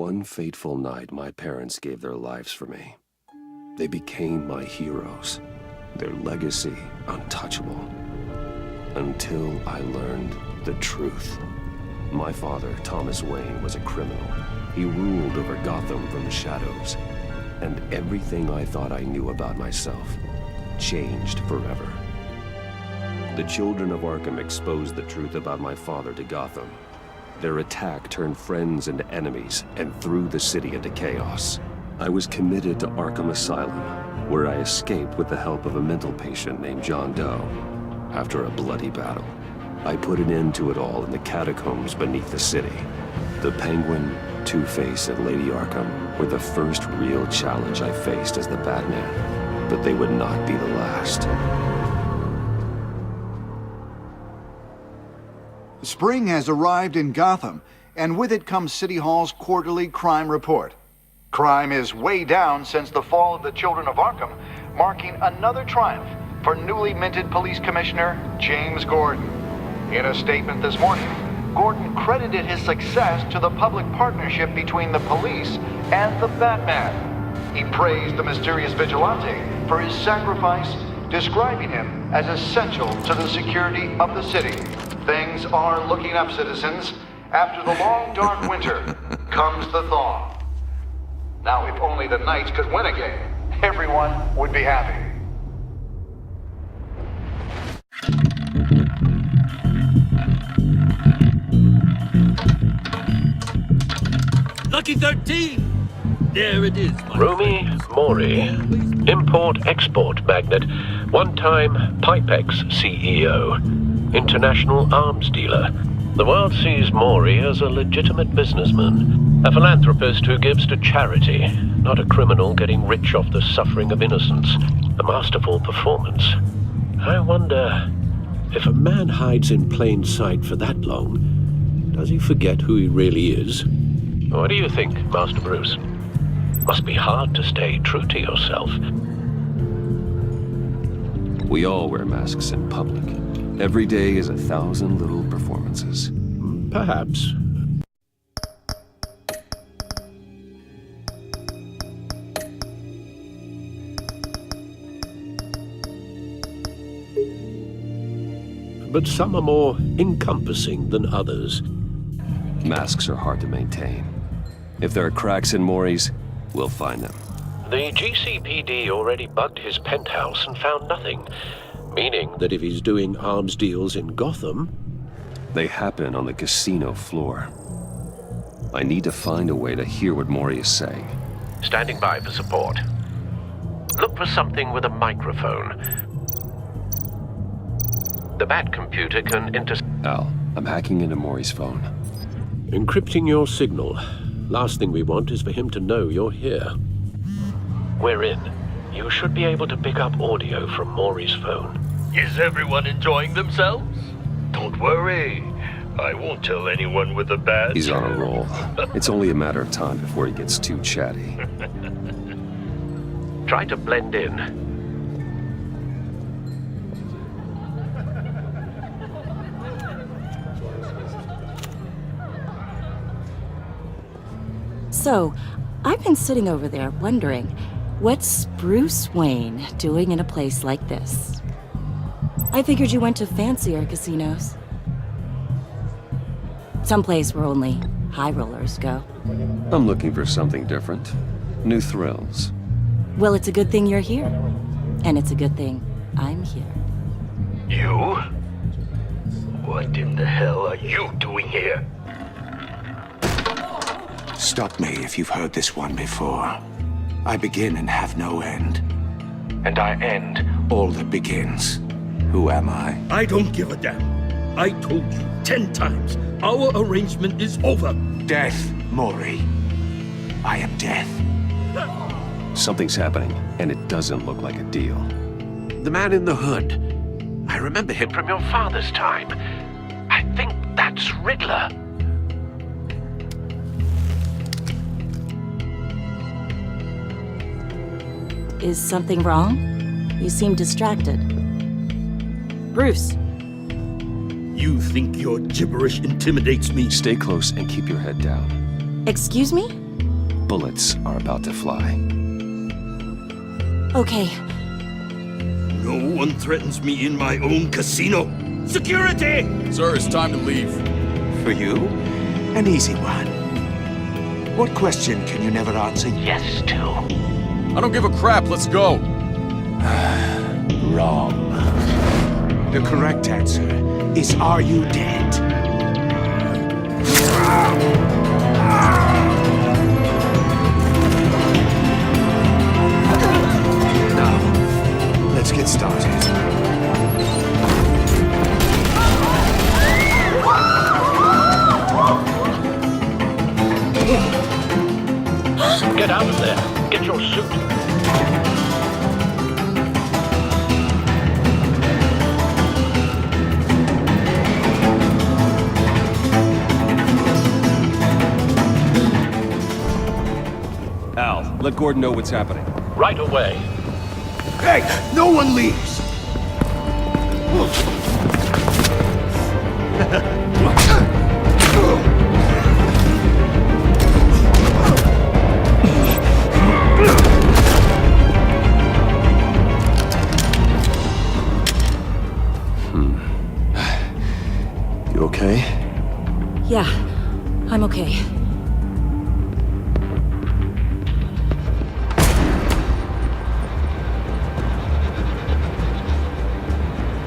One fateful night, my parents gave their lives for me. They became my heroes, their legacy untouchable. Until I learned the truth. My father, Thomas Wayne, was a criminal. He ruled over Gotham from the shadows. And everything I thought I knew about myself changed forever. The children of Arkham exposed the truth about my father to Gotham. Their attack turned friends into enemies and threw the city into chaos. I was committed to Arkham Asylum, where I escaped with the help of a mental patient named John Doe. After a bloody battle, I put an end to it all in the catacombs beneath the city. The Penguin, Two-Face, and Lady Arkham were the first real challenge I faced as the Batman, but they would not be the last. Spring has arrived in Gotham, and with it comes City Hall's quarterly crime report. Crime is way down since the fall of the Children of Arkham, marking another triumph for newly minted Police Commissioner James Gordon. In a statement this morning, Gordon credited his success to the public partnership between the police and the Batman. He praised the mysterious vigilante for his sacrifice, describing him as essential to the security of the city. Things are looking up, citizens. After the long, dark winter comes the thaw. Now, if only the Knights could win again, everyone would be happy. Lucky 13! There it is, my Rumi Mori, import-export magnate, one-time Pipex CEO, international arms dealer. The world sees Mori as a legitimate businessman, a philanthropist who gives to charity, not a criminal getting rich off the suffering of innocence. A masterful performance. I wonder, if a man hides in plain sight for that long, does he forget who he really is? What do you think, Master Bruce? Must be hard to stay true to yourself. We all wear masks in public. Every day is 1,000 little performances. Perhaps. But some are more encompassing than others. Masks are hard to maintain. If there are cracks in Mori's, we'll find them. The GCPD already bugged his penthouse and found nothing, meaning that if he's doing arms deals in Gotham... They happen on the casino floor. I need to find a way to hear what Mori is saying. Standing by for support. Look for something with a microphone. The Bat computer can Al, I'm hacking into Mori's phone. Encrypting your signal. Last thing we want is for him to know you're here. We're in. You should be able to pick up audio from Mori's phone. Is everyone enjoying themselves? Don't worry. I won't tell anyone with a bat. He's on a roll. It's only a matter of time before he gets too chatty. Try to blend in. So, I've been sitting over there wondering, what's Bruce Wayne doing in a place like this? I figured you went to fancier casinos. Someplace where only high rollers go. I'm looking for something different. New thrills. Well, it's a good thing you're here. And it's a good thing I'm here. You? What in the hell are you doing here? Stop me if you've heard this one before. I begin and have no end. And I end all that begins. Who am I? I don't give a damn. I told you 10 times. Our arrangement is over. Death, Mori. I am death. Something's happening, and it doesn't look like a deal. The man in the hood. I remember him from your father's time. I think that's Riddler. Is something wrong? You seem distracted. Bruce. You think your gibberish intimidates me? Stay close and keep your head down. Excuse me? bullets are about to fly. Okay, No one threatens me in my own casino. Security! Sir, it's time to leave. For you, an easy one. What question can you never answer yes to? I don't give a crap, let's go. Wrong. The correct answer is, are you dead? Now, let's get started. Get out of there. Get your suit. Al, let Gordon know what's happening. Right away. Hey, no one leaves! You okay? yeah, I'm okay.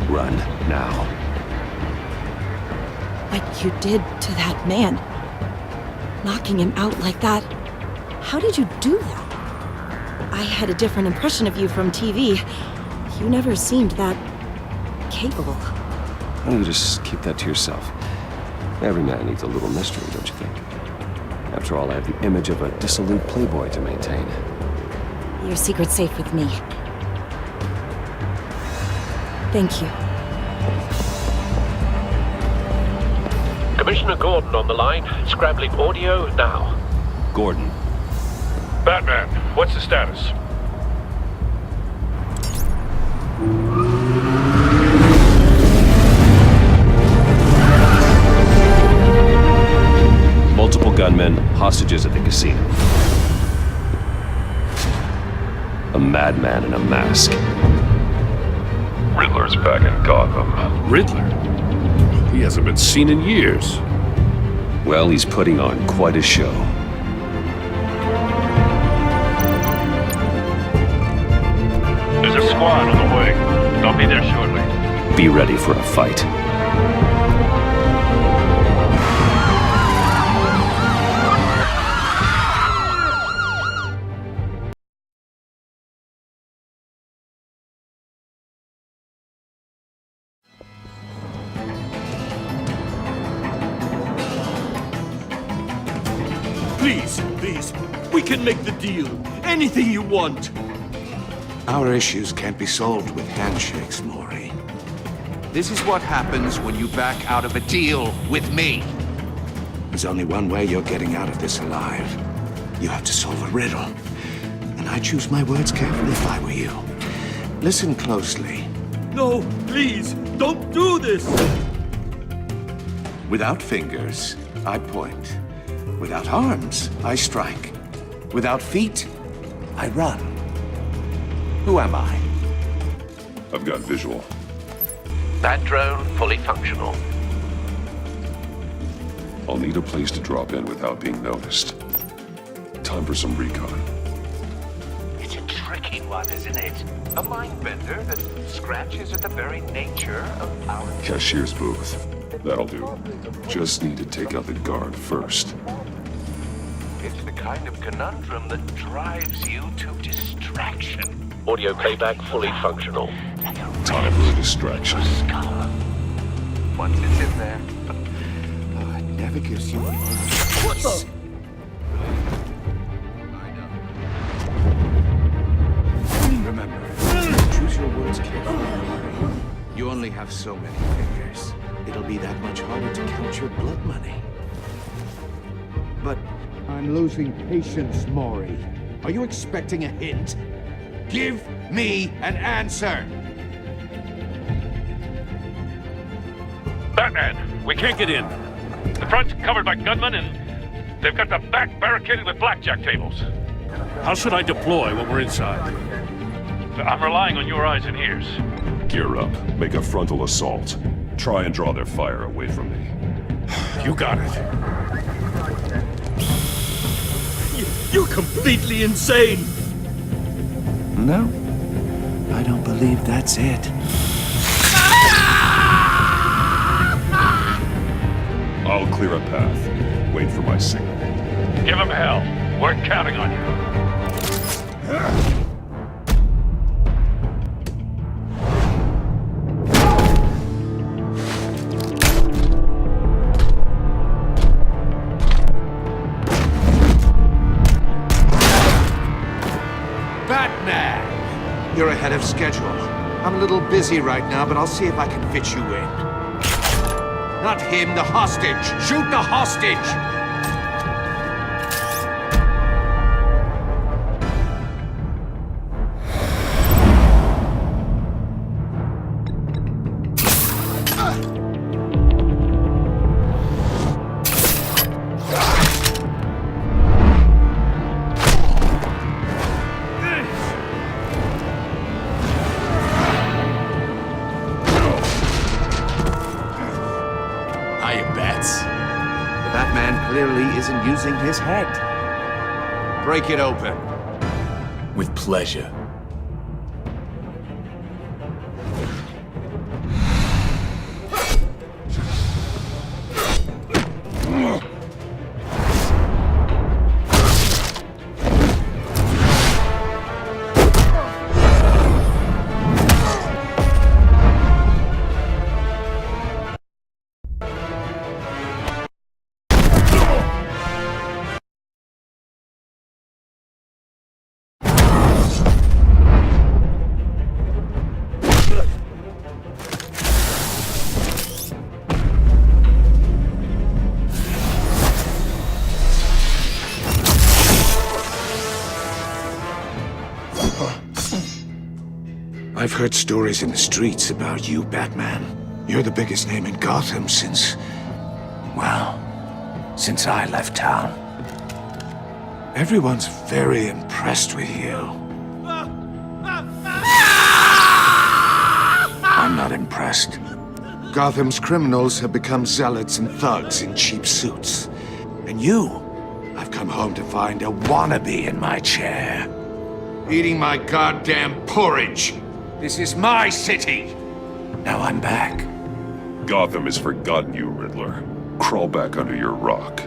Run, now. What you did to that man. Knocking him out like that. How did you do that? I had a different impression of you from TV. You never seemed that capable. Why don't you just keep that to yourself? Every man needs a little mystery, don't you think? After all, I have the image of a dissolute playboy to maintain. Your secret's safe with me. Thank you. Commissioner Gordon on the line. Scrabbling audio now. Gordon, Batman, what's the status? multiple gunmen, hostages at the casino. A madman in a mask. Riddler's back in Gotham. Riddler? He hasn't been seen in years. Well, he's putting on quite a show. There's a squad on the way. They'll be there shortly. Be ready for a fight. Please, we can make the deal. Anything you want. Our issues can't be solved with handshakes, Maury. This is what happens when you back out of a deal with me. There's only one way you're getting out of this alive. You have to solve a riddle. And I choose my words carefully if I were you. Listen closely. No, please, don't do this. Without fingers, I point. Without arms, I strike. Without feet, I run. Who am I? I've got visual. That drone fully functional. I'll need a place to drop in without being noticed. Time for some recon. It's a tricky one, isn't it? A mind bender that scratches at the very nature of our... Cashier's booth. That'll do. Just need to take out the guard first. It's the kind of conundrum that drives you to distraction. Audio playback fully functional. Time for a distraction. Once it's in there, Oh, it never gives you a moment. What the? Remember, choose your words carefully. You only have so many fingers. It'll be that much harder to count your blood money. But I'm losing patience, Maury. Are you expecting a hint? Give me an answer! Batman, we can't get in. The front's covered by gunmen and They've got the back barricaded with blackjack tables. How should I deploy when we're inside? I'm relying on your eyes and ears. Gear up. Make a frontal assault. Try and draw their fire away from me. You got it. You're completely insane! No, I don't believe that's it. I'll clear a path. Wait for my signal. Give them hell. We're counting on you. Batman! You're ahead of schedule. I'm a little busy right now, but I'll see if I can fit you in. Not him, the hostage! Shoot the hostage! Batman clearly isn't using his head. Break it open. With pleasure. I've heard stories in the streets about you, Batman. You're the biggest name in Gotham since... well, since I left town. Everyone's very impressed with you. I'm not impressed. Gotham's criminals have become zealots and thugs in cheap suits. And you, I've come home to find a wannabe in my chair. Eating my goddamn porridge. This is my city! Now I'm back. Gotham has forgotten you, Riddler. Crawl back under your rock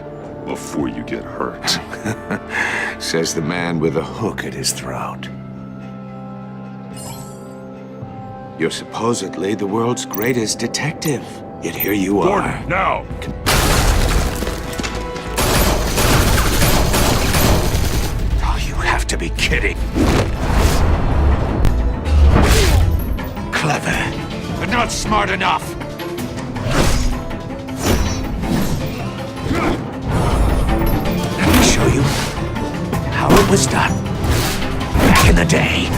before you get hurt. Says the man with a hook at his throat. You're supposedly the world's greatest detective. Yet here you are. Gordon, now! Oh, you have to be kidding. Clever, but not smart enough. Let me show you how it was done back in the day.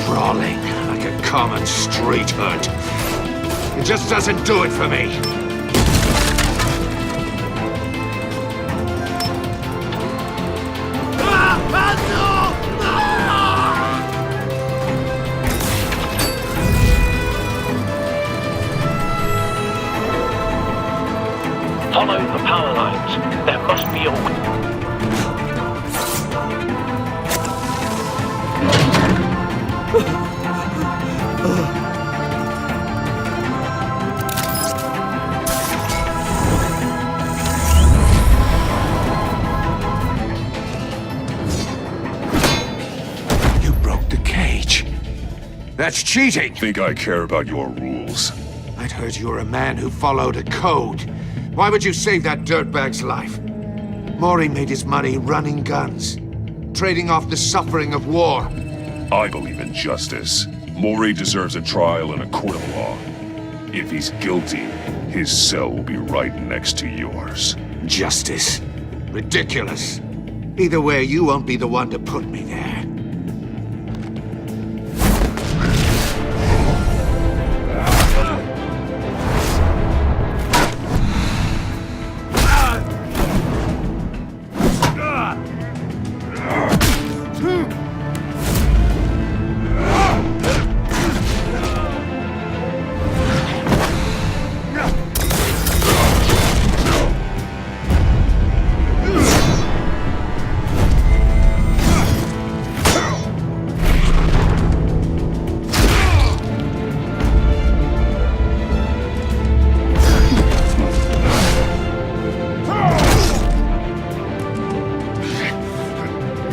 Brawling like a common street hood. It just doesn't do it for me. Follow the power lines. There must be a... You broke the cage. That's cheating. Think I care about your rules? I'd heard you were a man who followed a code. Why would you save that dirtbag's life? Mori made his money running guns, trading off the suffering of war. I believe in justice. Mori deserves a trial in a court of law. If he's guilty, his cell will be right next to yours. Justice? Ridiculous. Either way, you won't be the one to put me there.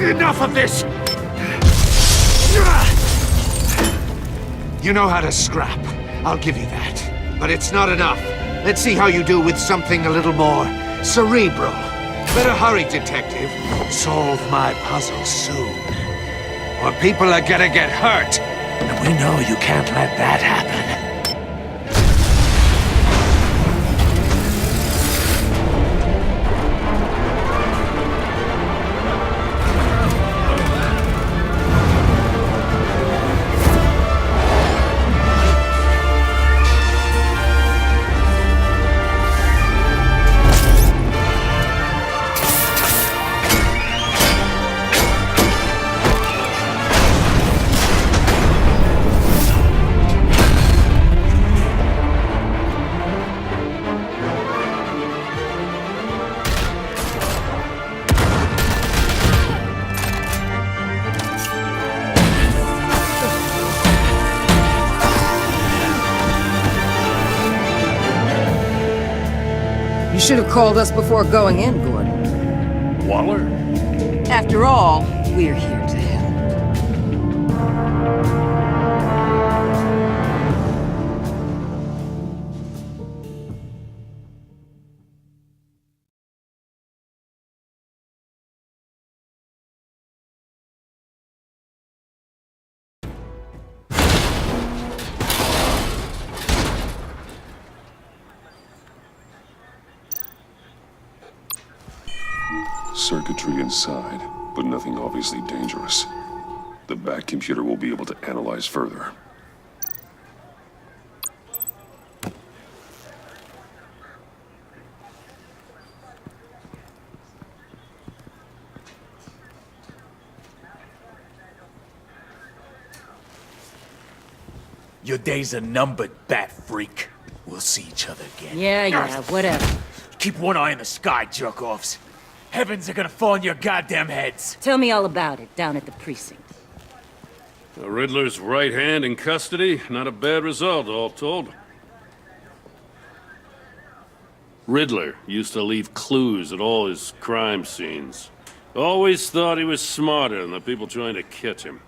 Enough of this! You know how to scrap. I'll give you that. But it's not enough. Let's see how you do with something a little more cerebral. Better hurry, detective. Solve my puzzle soon. Or people are gonna get hurt. And we know you can't let that happen. You should have called us before going in, Gordon. Waller? After all, we're here to help. Circuitry inside, but nothing obviously dangerous. The Bat computer will be able to analyze further. Your days are numbered, Bat Freak. We'll see each other again. Yeah, whatever. Keep one eye in the sky, jerk-offs. Heavens are gonna fall on your goddamn heads. Tell me all about it down at the precinct. The Riddler's right hand in custody. Not a bad result, all told. Riddler used to leave clues at all his crime scenes. Always thought he was smarter than the people trying to catch him.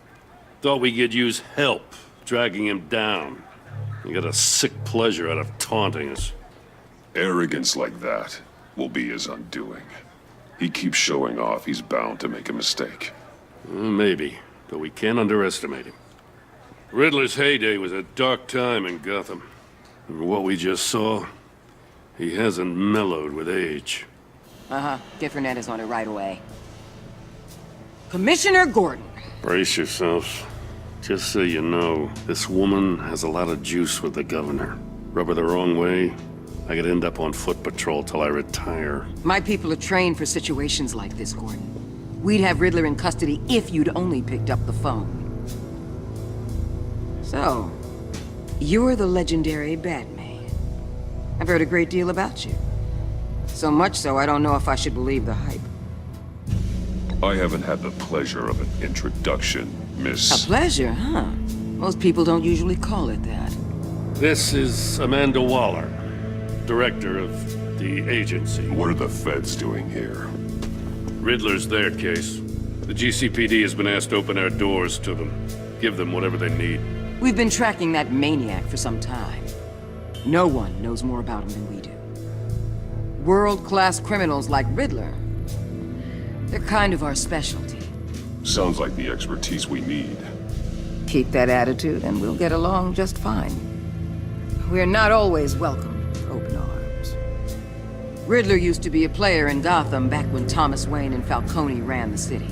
Thought we could use help, dragging him down. He got a sick pleasure out of taunting us. Arrogance like that will be his undoing. He keeps showing off, he's bound to make a mistake. Maybe, but we can't underestimate him. Riddler's heyday was a dark time in Gotham. And what we just saw, he hasn't mellowed with age. Get Fernandez on it right away. Commissioner Gordon. Brace yourselves. Just so you know, this woman has a lot of juice with the governor. Rub her the wrong way, I could end up on foot patrol till I retire. My people are trained for situations like this, Gordon. We'd have Riddler in custody if you'd only picked up the phone. So, you're the legendary Batman. I've heard a great deal about you. So much so, I don't know if I should believe the hype. I haven't had the pleasure of an introduction, Miss... A pleasure, huh? Most people don't usually call it that. This is Amanda Waller, director of the agency. What are the feds doing here? Riddler's their case. The GCPD has been asked to open our doors to them. Give them whatever they need. We've been tracking that maniac for some time. No one knows more about him than we do. World-class criminals like Riddler. They're kind of our specialty. Sounds like the expertise we need. Keep that attitude and we'll get along just fine. We're not always welcome with open arms. Riddler used to be a player in Gotham back when Thomas Wayne and Falcone ran the city.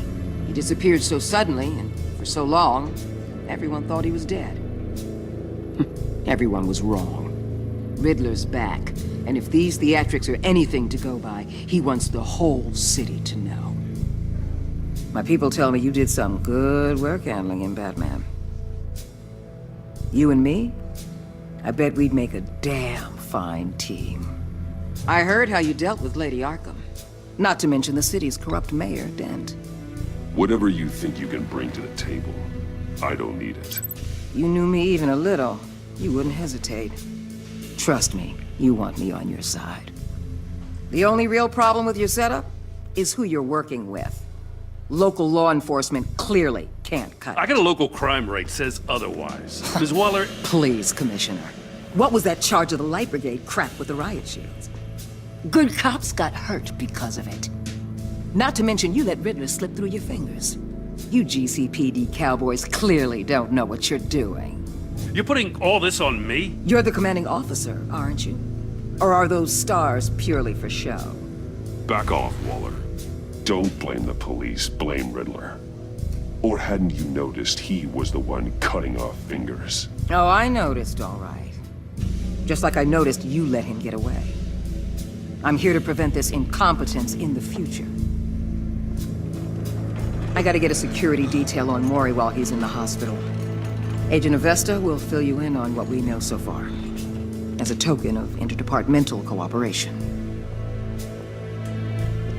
He disappeared so suddenly and for so long, everyone thought he was dead. Everyone was wrong. Riddler's back, and if these theatrics are anything to go by, he wants the whole city to know. My people tell me you did some good work handling him, Batman. You and me? I bet we'd make a damn fine team. I heard how you dealt with Lady Arkham. Not to mention the city's corrupt mayor, Dent. Whatever you think you can bring to the table, I don't need it. You knew me even a little, you wouldn't hesitate. Trust me, you want me on your side. The only real problem with your setup is who you're working with. Local law enforcement clearly can't cut it. I got a local crime rate says otherwise. Ms. Waller... Please, Commissioner. What was that charge of the Light Brigade crap with the riot shields? Good cops got hurt because of it. Not to mention you let Riddler slip through your fingers. You GCPD cowboys clearly don't know what you're doing. You're putting all this on me? You're the commanding officer, aren't you? Or are those stars purely for show? Back off, Waller. Don't blame the police, blame Riddler. Or hadn't you noticed he was the one cutting off fingers? Oh, I noticed, all right. Just like I noticed you let him get away. I'm here to prevent this incompetence in the future. I gotta get a security detail on Mori while he's in the hospital. Agent Avesta will fill you in on what we know so far, as a token of interdepartmental cooperation.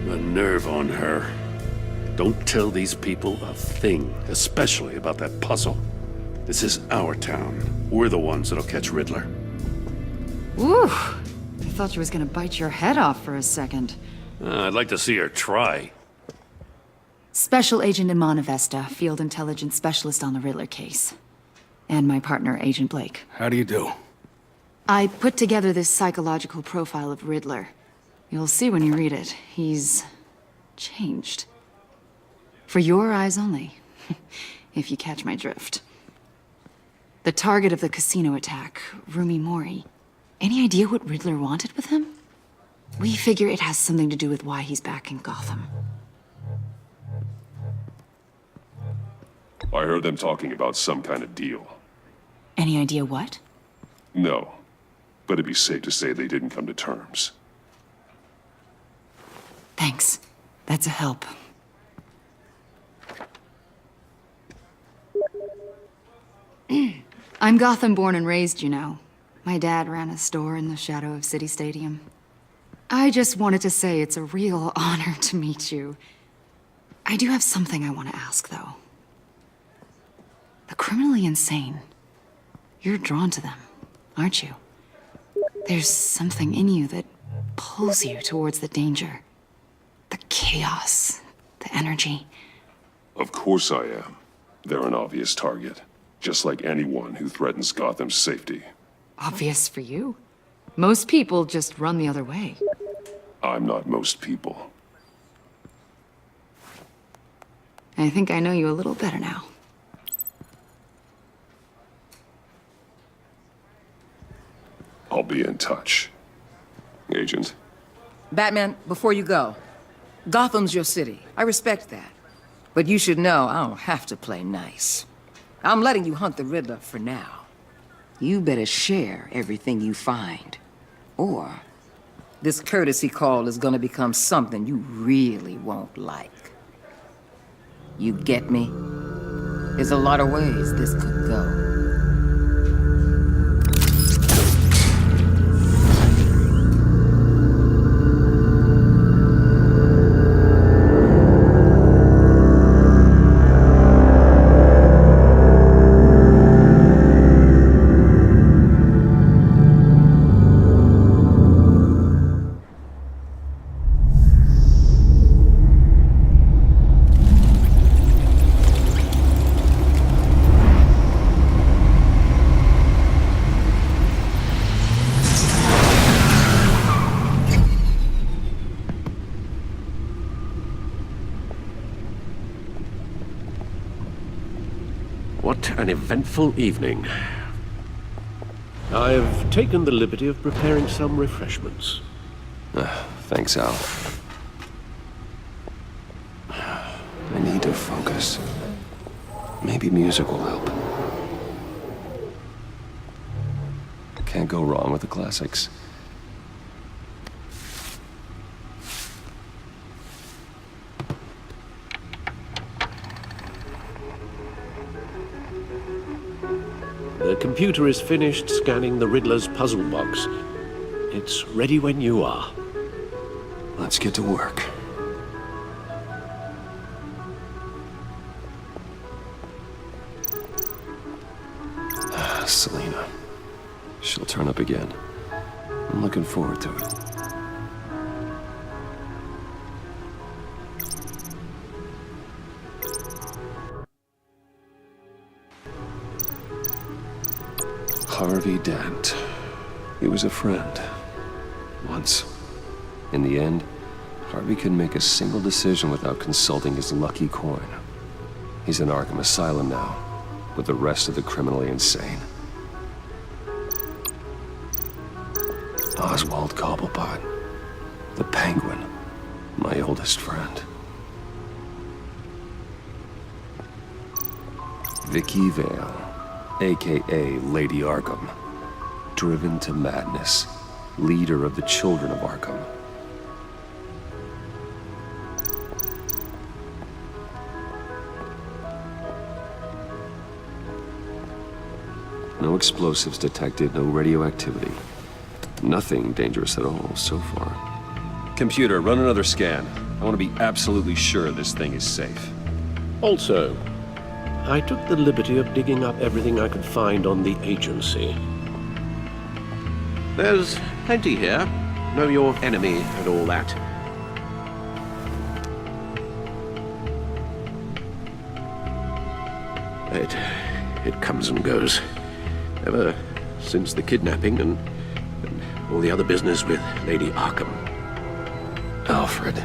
The nerve on her. Don't tell these people a thing, especially about that puzzle. This is our town. We're the ones that'll catch Riddler. Ooh, I thought she was gonna bite your head off for a second. I'd like to see her try. Special Agent Iman Avesta, Field Intelligence Specialist on the Riddler case. And my partner, Agent Blake. How do you do? I put together this psychological profile of Riddler. You'll see when you read it. He's changed. For your eyes only, if you catch my drift. The target of the casino attack, Rumi Mori. Any idea what Riddler wanted with him? We figure it has something to do with why he's back in Gotham. I heard them talking about some kind of deal. Any idea what? No, but it'd be safe to say they didn't come to terms. Thanks. That's a help. I'm Gotham born and raised, you know. My dad ran a store in the shadow of City Stadium. I just wanted to say it's a real honor to meet you. I do have something I want to ask, though. The criminally insane. You're drawn to them, aren't you? There's something in you that pulls you towards the danger. The chaos, the energy. Of course I am. They're an obvious target, just like anyone who threatens Gotham's safety. Obvious for you. Most people just run the other way. I'm not most people. I think I know you a little better now. I'll be in touch. Agent. Batman, before you go, Gotham's your city. I respect that. But you should know I don't have to play nice. I'm letting you hunt the Riddler for now. You better share everything you find. Or this courtesy call is gonna become something you really won't like. You get me? There's a lot of ways this could go. What an eventful evening. I've taken the liberty of preparing some refreshments. Thanks, Al. I need to focus. Maybe music will help. Can't go wrong with the classics. The computer is finished scanning the Riddler's puzzle box. It's ready when you are. Let's get to work. Selena. She'll turn up again. I'm looking forward to it. Harvey Dent. He was a friend. Once. In the end, Harvey couldn't make a single decision without consulting his lucky coin. He's in Arkham Asylum now, with the rest of the criminally insane. Oswald Cobblepot. The Penguin. My oldest friend. Vicky Vale. A.K.A. Lady Arkham. Driven to madness. Leader of the Children of Arkham. No explosives detected, no radioactivity. Nothing dangerous at all so far. Computer, run another scan. I want to be absolutely sure this thing is safe. Also, I took the liberty of digging up everything I could find on the agency. There's plenty here. Know your enemy and all that. It comes and goes. Ever since the kidnapping and all the other business with Lady Arkham. Alfred.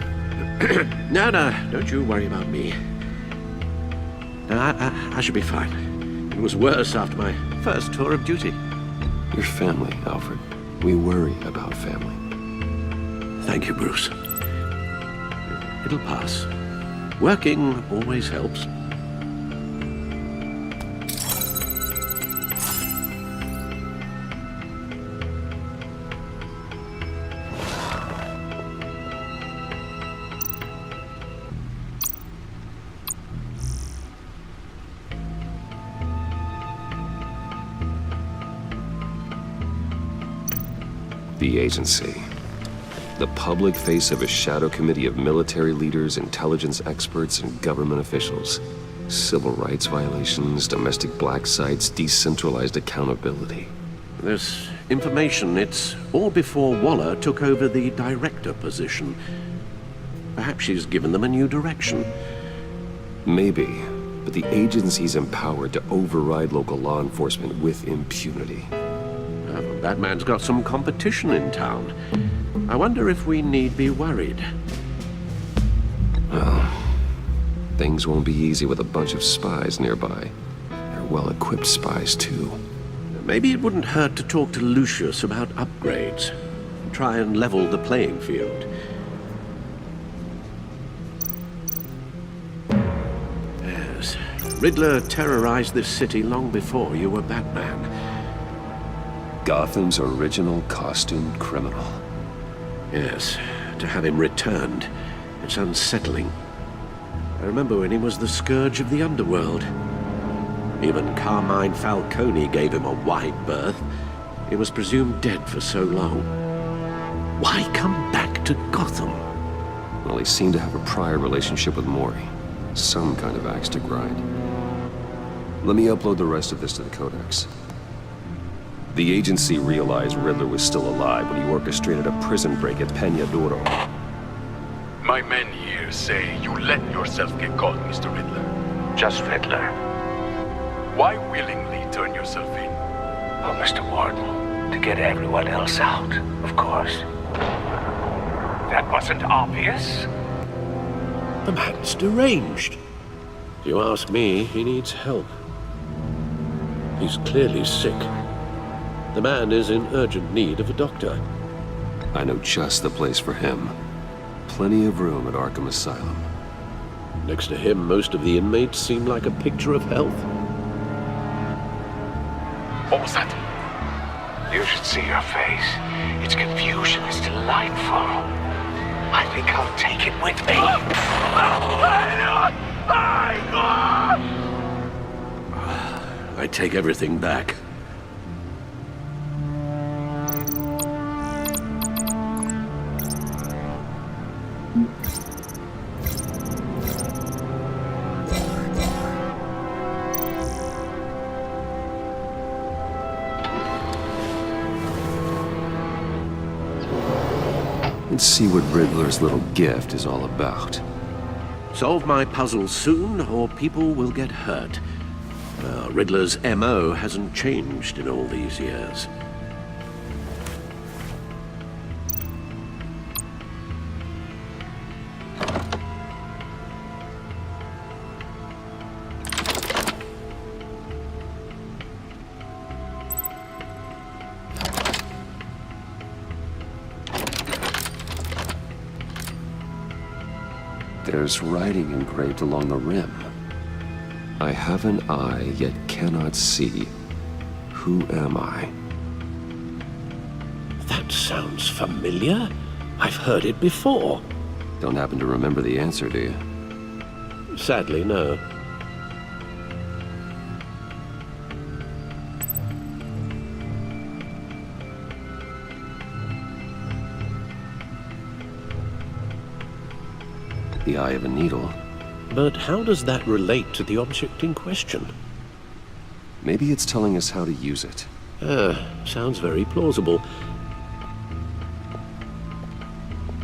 No, don't you worry about me. No, I should be fine. It was worse after my first tour of duty. Your family, Alfred. We worry about family. Thank you, Bruce. It'll pass. Working always helps. The agency. The public face of a shadow committee of military leaders, intelligence experts, and government officials. Civil rights violations, domestic black sites, decentralized accountability. This information, it's all before Waller took over the director position. Perhaps she's given them a new direction. Maybe, but the agency's empowered to override local law enforcement with impunity. Batman's got some competition in town. I wonder if we need be worried. Well, things won't be easy with a bunch of spies nearby. They're well-equipped spies, too. Maybe it wouldn't hurt to talk to Lucius about upgrades. Try and level the playing field. Yes, Riddler terrorized this city long before you were Batman. Gotham's original costumed criminal. Yes, to have him returned, it's unsettling. I remember when he was the scourge of the underworld. Even Carmine Falcone gave him a wide berth. He was presumed dead for so long. Why come back to Gotham? Well, he seemed to have a prior relationship with Mori. Some kind of axe to grind. Let me upload the rest of this to the Codex. The agency realized Riddler was still alive when he orchestrated a prison break at Peña Duro. My men here say you let yourself get caught, Mr. Riddler. Just Riddler. Why willingly turn yourself in? Oh, Mr. Warden, to get everyone else out, of course. That wasn't obvious. The man's deranged. If you ask me, he needs help. He's clearly sick. The man is in urgent need of a doctor. I know just the place for him. Plenty of room at Arkham Asylum. Next to him, most of the inmates seem like a picture of health. What was that? You should see your face. Its confusion is delightful. I think I'll take it with me. I take everything back. Let's see what Riddler's little gift is all about. Solve my puzzle soon, or people will get hurt. Riddler's MO hasn't changed in all these years. There's writing engraved along the rim. I have an eye, yet cannot see. Who am I? That sounds familiar. I've heard it before. Don't happen to remember the answer, do you? Sadly, no. The eye of a needle. But how does that relate to the object in question? Maybe it's telling us how to use it. Sounds very plausible.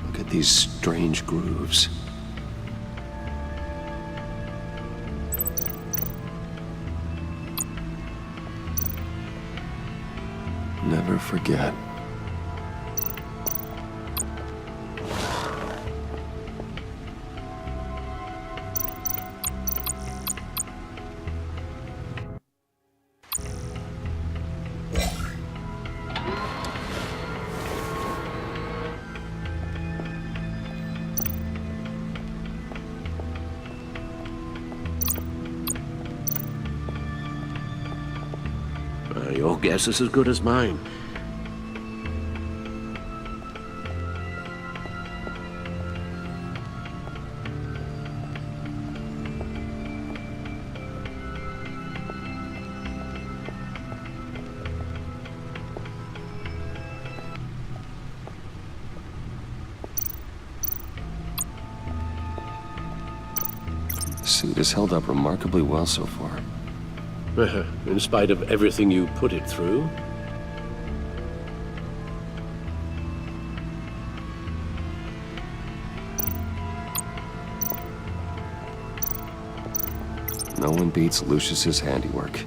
Look at these strange grooves. Never forget. Your guess is as good as mine. The suit has held up remarkably well so far. In spite of everything you put it through? No one beats Lucius's handiwork.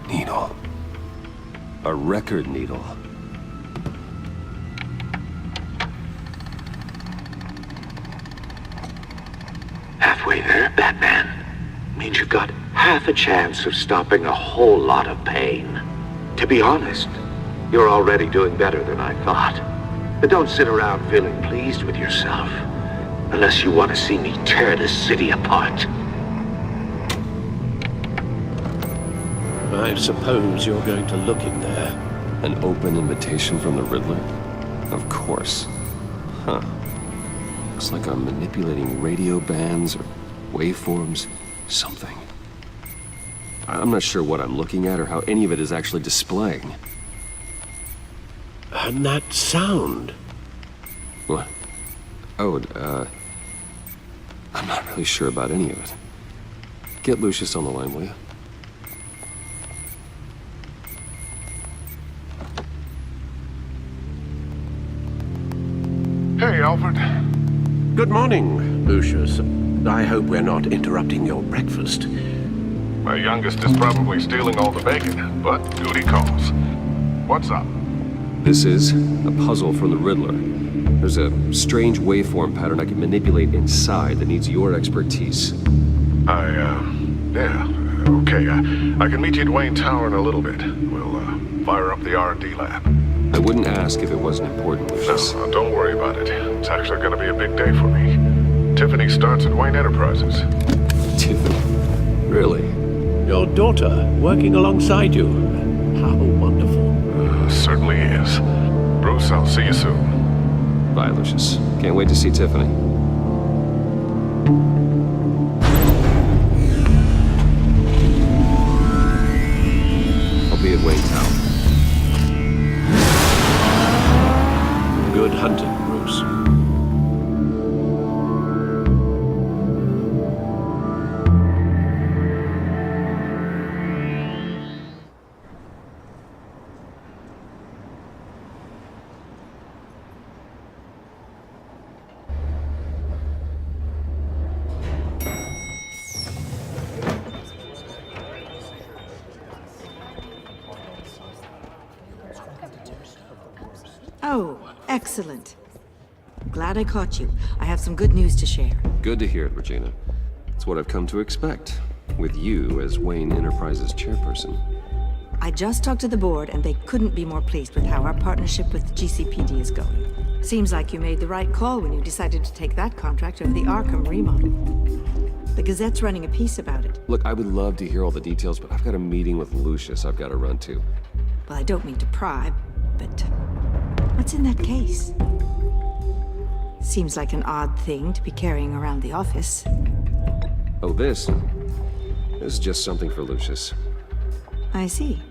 Needle. A record needle. Halfway there, Batman. Means you've got half a chance of stopping a whole lot of pain. To be honest, you're already doing better than I thought. But don't sit around feeling pleased with yourself. Unless you want to see me tear this city apart. I suppose you're going to look in there. An open invitation from the Riddler? Of course. Huh. Looks like I'm manipulating radio bands or waveforms. Something. I'm not sure what I'm looking at or how any of it is actually displaying. And that sound. What? Oh, I'm not really sure about any of it. Get Lucius on the line, will you? Hey, Alfred. Good morning, Lucius. I hope we're not interrupting your breakfast. My youngest is probably stealing all the bacon, but duty calls. What's up? This is a puzzle from the Riddler. There's a strange waveform pattern I can manipulate inside that needs your expertise. Yeah, okay. I can meet you at Wayne Tower in a little bit. We'll, fire up the R&D lab. I wouldn't ask if it wasn't important, Lucius. No, don't worry about it. It's actually gonna be a big day for me. Tiffany starts at Wayne Enterprises. Tiffany? Really? Your daughter working alongside you. How wonderful. Certainly is. Bruce, I'll see you soon. Bye, Lucius. Can't wait to see Tiffany. I'll be at Wayne Tower. Good hunting, Bruce. Oh, excellent. Glad I caught you. I have some good news to share. Good to hear it, Regina. It's what I've come to expect, with you as Wayne Enterprises chairperson. I just talked to the board, and they couldn't be more pleased with how our partnership with GCPD is going. Seems like you made the right call when you decided to take that contract over the Arkham remodel. The Gazette's running a piece about it. Look, I would love to hear all the details, but I've got a meeting with Lucius I've got to run to. Well, I don't mean to pry, but what's in that case? Seems like an odd thing to be carrying around the office. Oh, this is just something for Lucius. I see.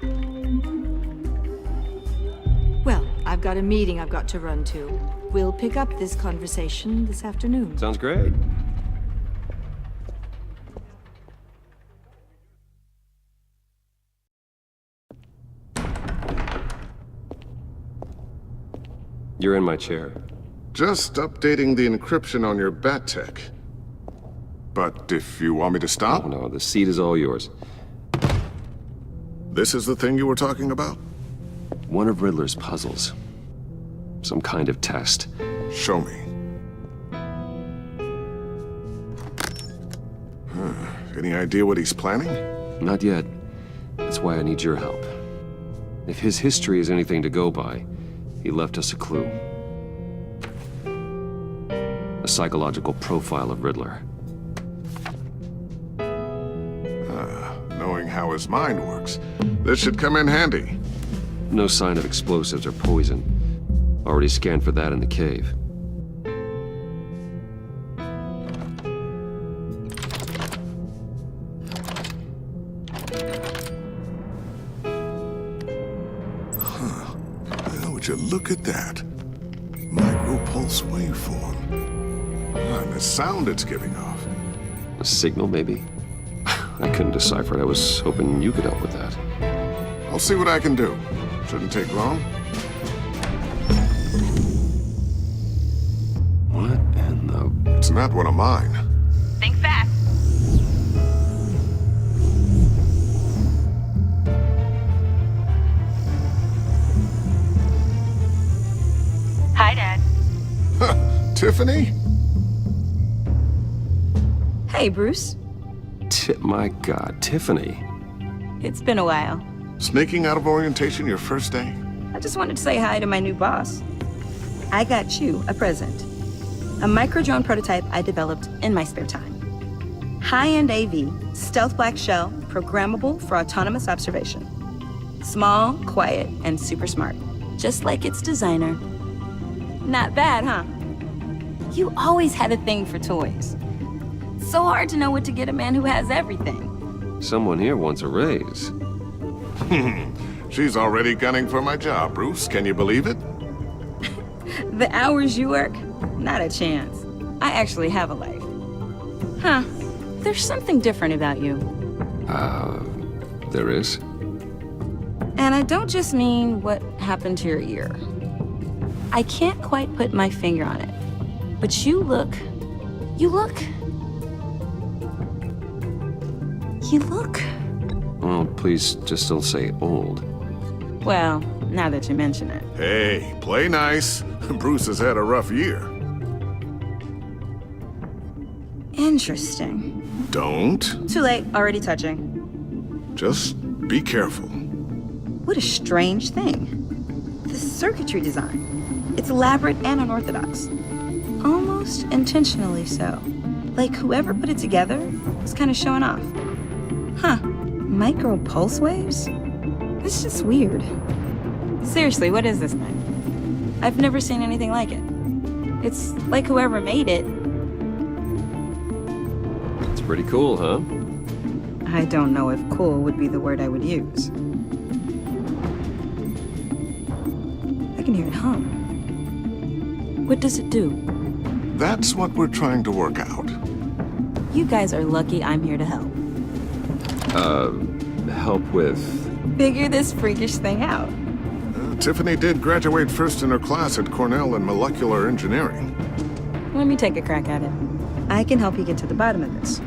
Well, I've got a meeting I've got to run to. We'll pick up this conversation this afternoon. Sounds great. You're in my chair. Just updating the encryption on your Bat-Tech. But if you want me to stop? Oh, no, the seat is all yours. This is the thing you were talking about? One of Riddler's puzzles. Some kind of test. Show me. Any idea what he's planning? Not yet. That's why I need your help. If his history is anything to go by, he left us a clue. A psychological profile of Riddler. No knowing how his mind works. This should come in handy. No sign of explosives or poison. Already scanned for that in the cave. Well, would you look at that? Micropulse waveform. And the sound it's giving off. A signal, maybe? I couldn't decipher it. I was hoping you could help with that. I'll see what I can do. Shouldn't take long. What in the... It's not one of mine. Think fast. Hi, Dad. Tiffany? Hey, Bruce. My God, Tiffany. It's been a while. Sneaking out of orientation your first day? I just wanted to say hi to my new boss. I got you a present. A micro-drone prototype I developed in my spare time. High-end AV, stealth black shell, programmable for autonomous observation. Small, quiet, and super smart. Just like its designer. Not bad, huh? You always had a thing for toys. So hard to know what to get a man who has everything. Someone here wants a raise. She's already gunning for my job, Bruce. Can you believe it? The hours you work? Not a chance. I actually have a life. Huh. There's something different about you. There is? And I don't just mean what happened to your ear. I can't quite put my finger on it. But you look... Well, please just don't say old. Well, now that you mention it. Hey, play nice. Bruce has had a rough year. Interesting. Don't. Too late, already touching. Just be careful. What a strange thing. The circuitry design. It's elaborate and unorthodox. Almost intentionally so. Like whoever put it together was kind of showing off. Huh. Micro pulse waves? It's just weird. Seriously, what is this thing? I've never seen anything like it. It's like whoever made it. It's pretty cool, huh? I don't know if cool would be the word I would use. I can hear it hum. What does it do? That's what we're trying to work out. You guys are lucky I'm here to help. Help with... Figure this freakish thing out. Tiffany did graduate first in her class at Cornell in molecular engineering. Let me take a crack at it. I can help you get to the bottom of this.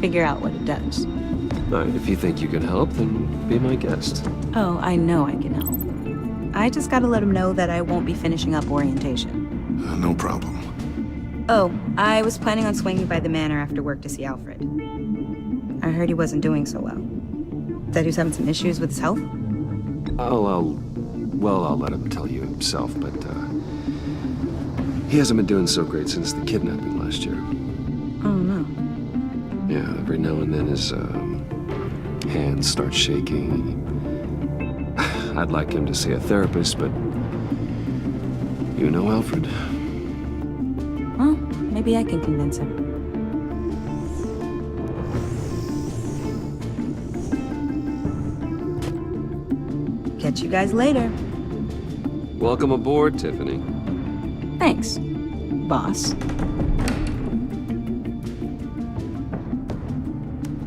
Figure out what it does. All right, if you think you can help, then be my guest. Oh, I know I can help. I just gotta let him know that I won't be finishing up orientation. No problem. Oh, I was planning on swinging by the manor after work to see Alfred. I heard he wasn't doing so well. That he was having some issues with his health? I'll let him tell you himself, but, he hasn't been doing so great since the kidnapping last year. Oh, no. Yeah, every now and then his, hands start shaking. I'd like him to see a therapist, but you know Alfred. Well, maybe I can convince him. Catch you guys later. Welcome aboard, Tiffany. Thanks, boss.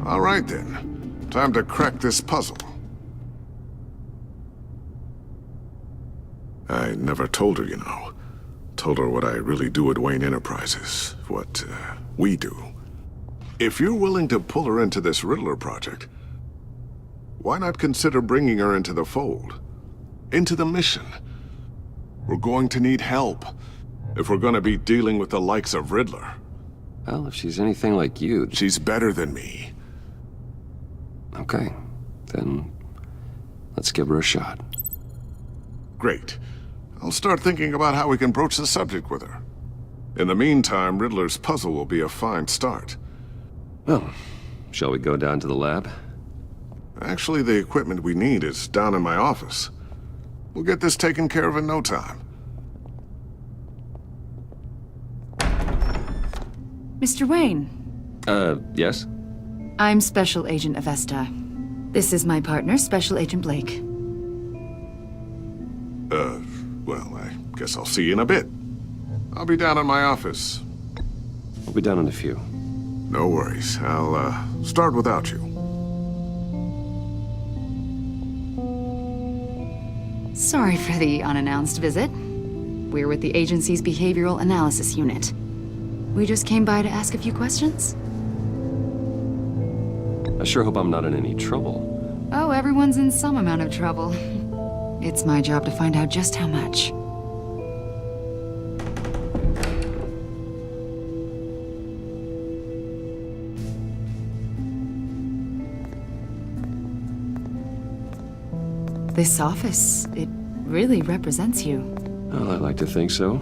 All right then. Time to crack this puzzle. I never told her, you know. Told her what I really do at Wayne Enterprises. What, we do. If you're willing to pull her into this Riddler project, why not consider bringing her into the fold? Into the mission? We're going to need help if we're going to be dealing with the likes of Riddler. Well, if she's anything like you... She's better than me. Okay, then let's give her a shot. Great. I'll start thinking about how we can broach the subject with her. In the meantime, Riddler's puzzle will be a fine start. Well, shall we go down to the lab? Actually, the equipment we need is down in my office. We'll get this taken care of in no time. Mr. Wayne. Yes? I'm Special Agent Avesta. This is my partner, Special Agent Blake. Well, I guess I'll see you in a bit. I'll be down in my office. I'll be down in a few. No worries. I'll, start without you. Sorry for the unannounced visit. We're with the agency's Behavioral Analysis Unit. We just came by to ask a few questions. I sure hope I'm not in any trouble. Oh, everyone's in some amount of trouble. It's my job to find out just how much. This office, it really represents you. Well, I like to think so.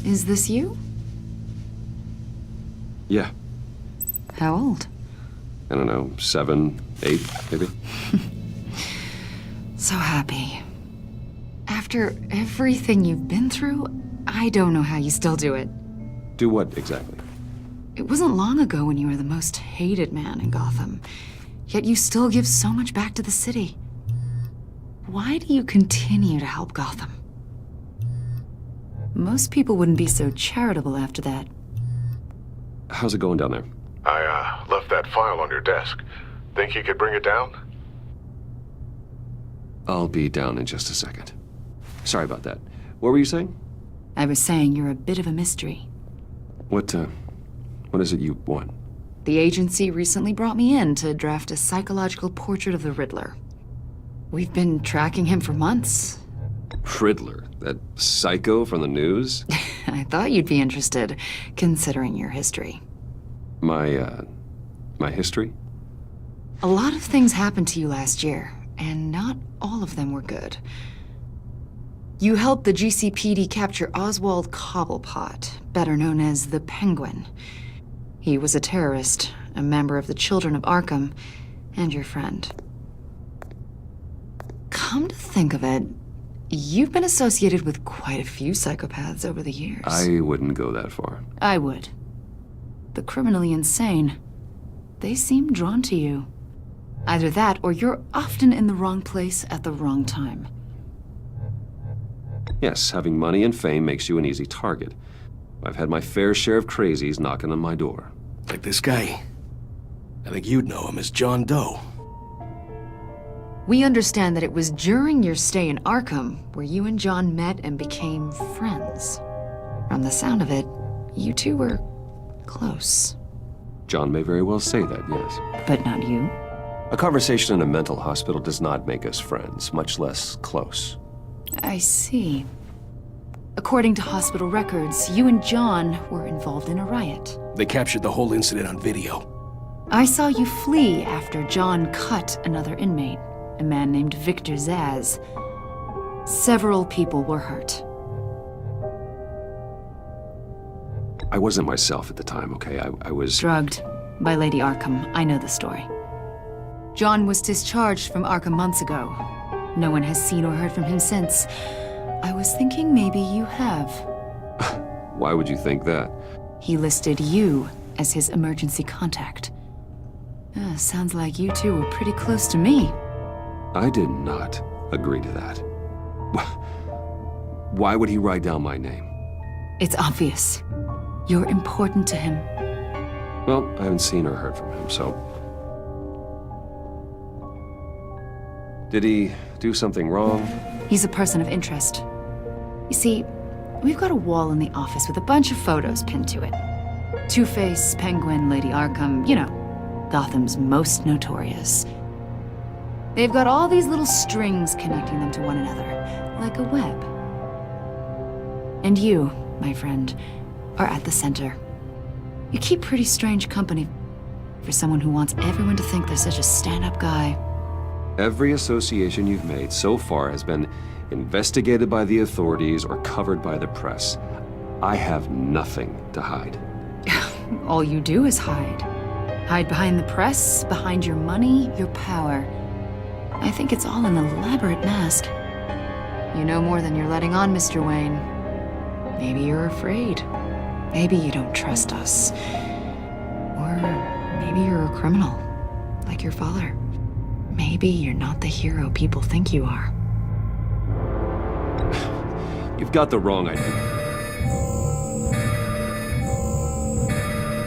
Is this you? Yeah. How old? I don't know, 7, 8, maybe? So happy. After everything you've been through, I don't know how you still do it. Do what, exactly? It wasn't long ago when you were the most hated man in Gotham, yet you still give so much back to the city. Why do you continue to help Gotham? Most people wouldn't be so charitable after that. How's it going down there? I, left that file on your desk. Think you could bring it down? I'll be down in just a second. Sorry about that. What were you saying? I was saying you're a bit of a mystery. What is it you want? The agency recently brought me in to draft a psychological portrait of the Riddler. We've been tracking him for months. Riddler? That psycho from the news? I thought you'd be interested, considering your history. My history? A lot of things happened to you last year, and not all of them were good. You helped the GCPD capture Oswald Cobblepot, better known as the Penguin. He was a terrorist, a member of the Children of Arkham, and your friend. Come to think of it, you've been associated with quite a few psychopaths over the years. I wouldn't go that far. I would. The criminally insane. They seem drawn to you. Either that, or you're often in the wrong place at the wrong time. Yes, having money and fame makes you an easy target. I've had my fair share of crazies knocking on my door. Like this guy. I think you'd know him as John Doe. We understand that it was during your stay in Arkham where you and John met and became friends. From the sound of it, you two were close. John may very well say that, yes. But not you. A conversation in a mental hospital does not make us friends, much less close. I see. According to hospital records, you and John were involved in a riot. They captured the whole incident on video. I saw you flee after John cut another inmate, a man named Victor Zsasz. Several people were hurt. I wasn't myself at the time, okay? I was... Drugged by Lady Arkham. I know the story. John was discharged from Arkham months ago. No one has seen or heard from him since. I was thinking maybe you have. Why would you think that? He listed you as his emergency contact. Sounds like you two were pretty close to me. I did not agree to that. Why would he write down my name? It's obvious. You're important to him. Well, I haven't seen or heard from him, so... Did he do something wrong? He's a person of interest. You see, we've got a wall in the office with a bunch of photos pinned to it. Two-Face, Penguin, Lady Arkham, you know, Gotham's most notorious. They've got all these little strings connecting them to one another, like a web. And you, my friend, are at the center. You keep pretty strange company for someone who wants everyone to think they're such a stand-up guy. Every association you've made so far has been investigated by the authorities or covered by the press. I have nothing to hide. All you do is hide. Hide behind the press, behind your money, your power. I think it's all an elaborate mask. You know more than you're letting on, Mr. Wayne. Maybe you're afraid. Maybe you don't trust us. Or maybe you're a criminal, like your father. Maybe you're not the hero people think you are. You've got the wrong idea.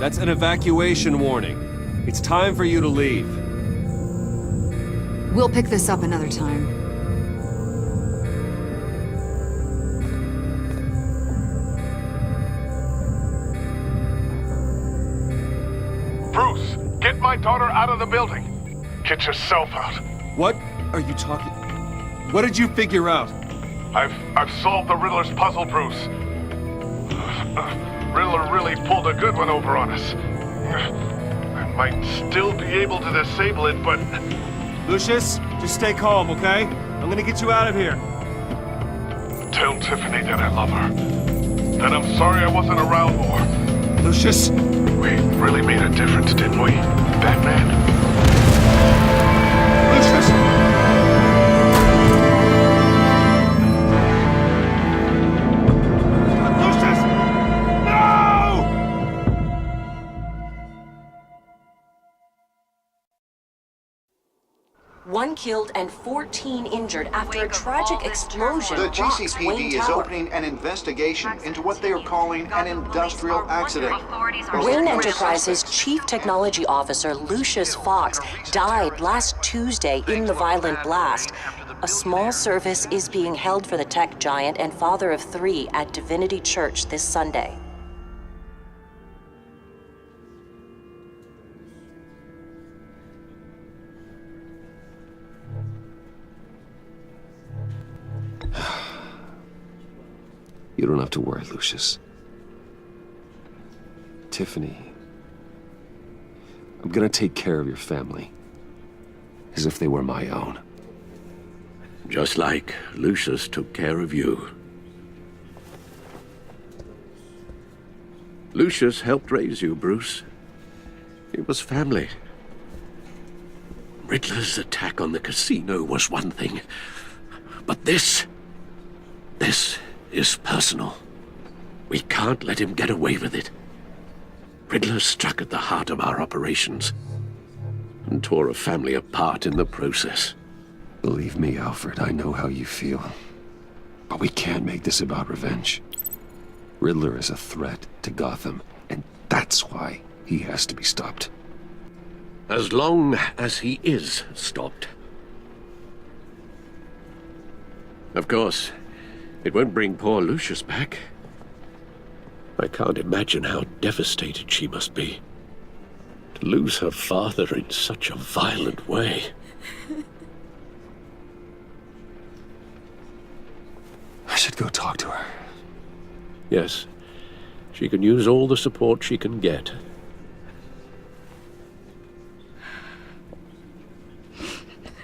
That's an evacuation warning. It's time for you to leave. We'll pick this up another time. Bruce, get my daughter out of the building. Get yourself out. What are you talking? What did you figure out? I've solved the Riddler's puzzle, Bruce. Riddler really pulled a good one over on us. I might still be able to disable it, but... Lucius, just stay calm, okay? I'm gonna get you out of here. Tell Tiffany that I love her. That I'm sorry I wasn't around more. Lucius! We really made a difference, didn't we, Batman? Lucius! One killed and 14 injured after a tragic explosion. The rocks GCPD Wayne is Tower. opening an investigation into what they are calling an industrial accident. Wayne Enterprises' Chief Technology Officer Lucius Fox died last Tuesday in the violent blast. A small service is being held for the tech giant and father of 3 at Divinity Church this Sunday. You don't have to worry, Lucius. Tiffany, I'm gonna take care of your family. As if they were my own. Just like Lucius took care of you. Lucius helped raise you, Bruce. It was family. Riddler's attack on the casino was one thing. But this is personal. We can't let him get away with it. Riddler struck at the heart of our operations and tore a family apart in the process. Believe me, Alfred, I know how you feel. But we can't make this about revenge. Riddler is a threat to Gotham, and that's why he has to be stopped. As long as he is stopped. Of course, it won't bring poor Lucius back. I can't imagine how devastated she must be. To lose her father in such a violent way. I should go talk to her. Yes, she can use all the support she can get.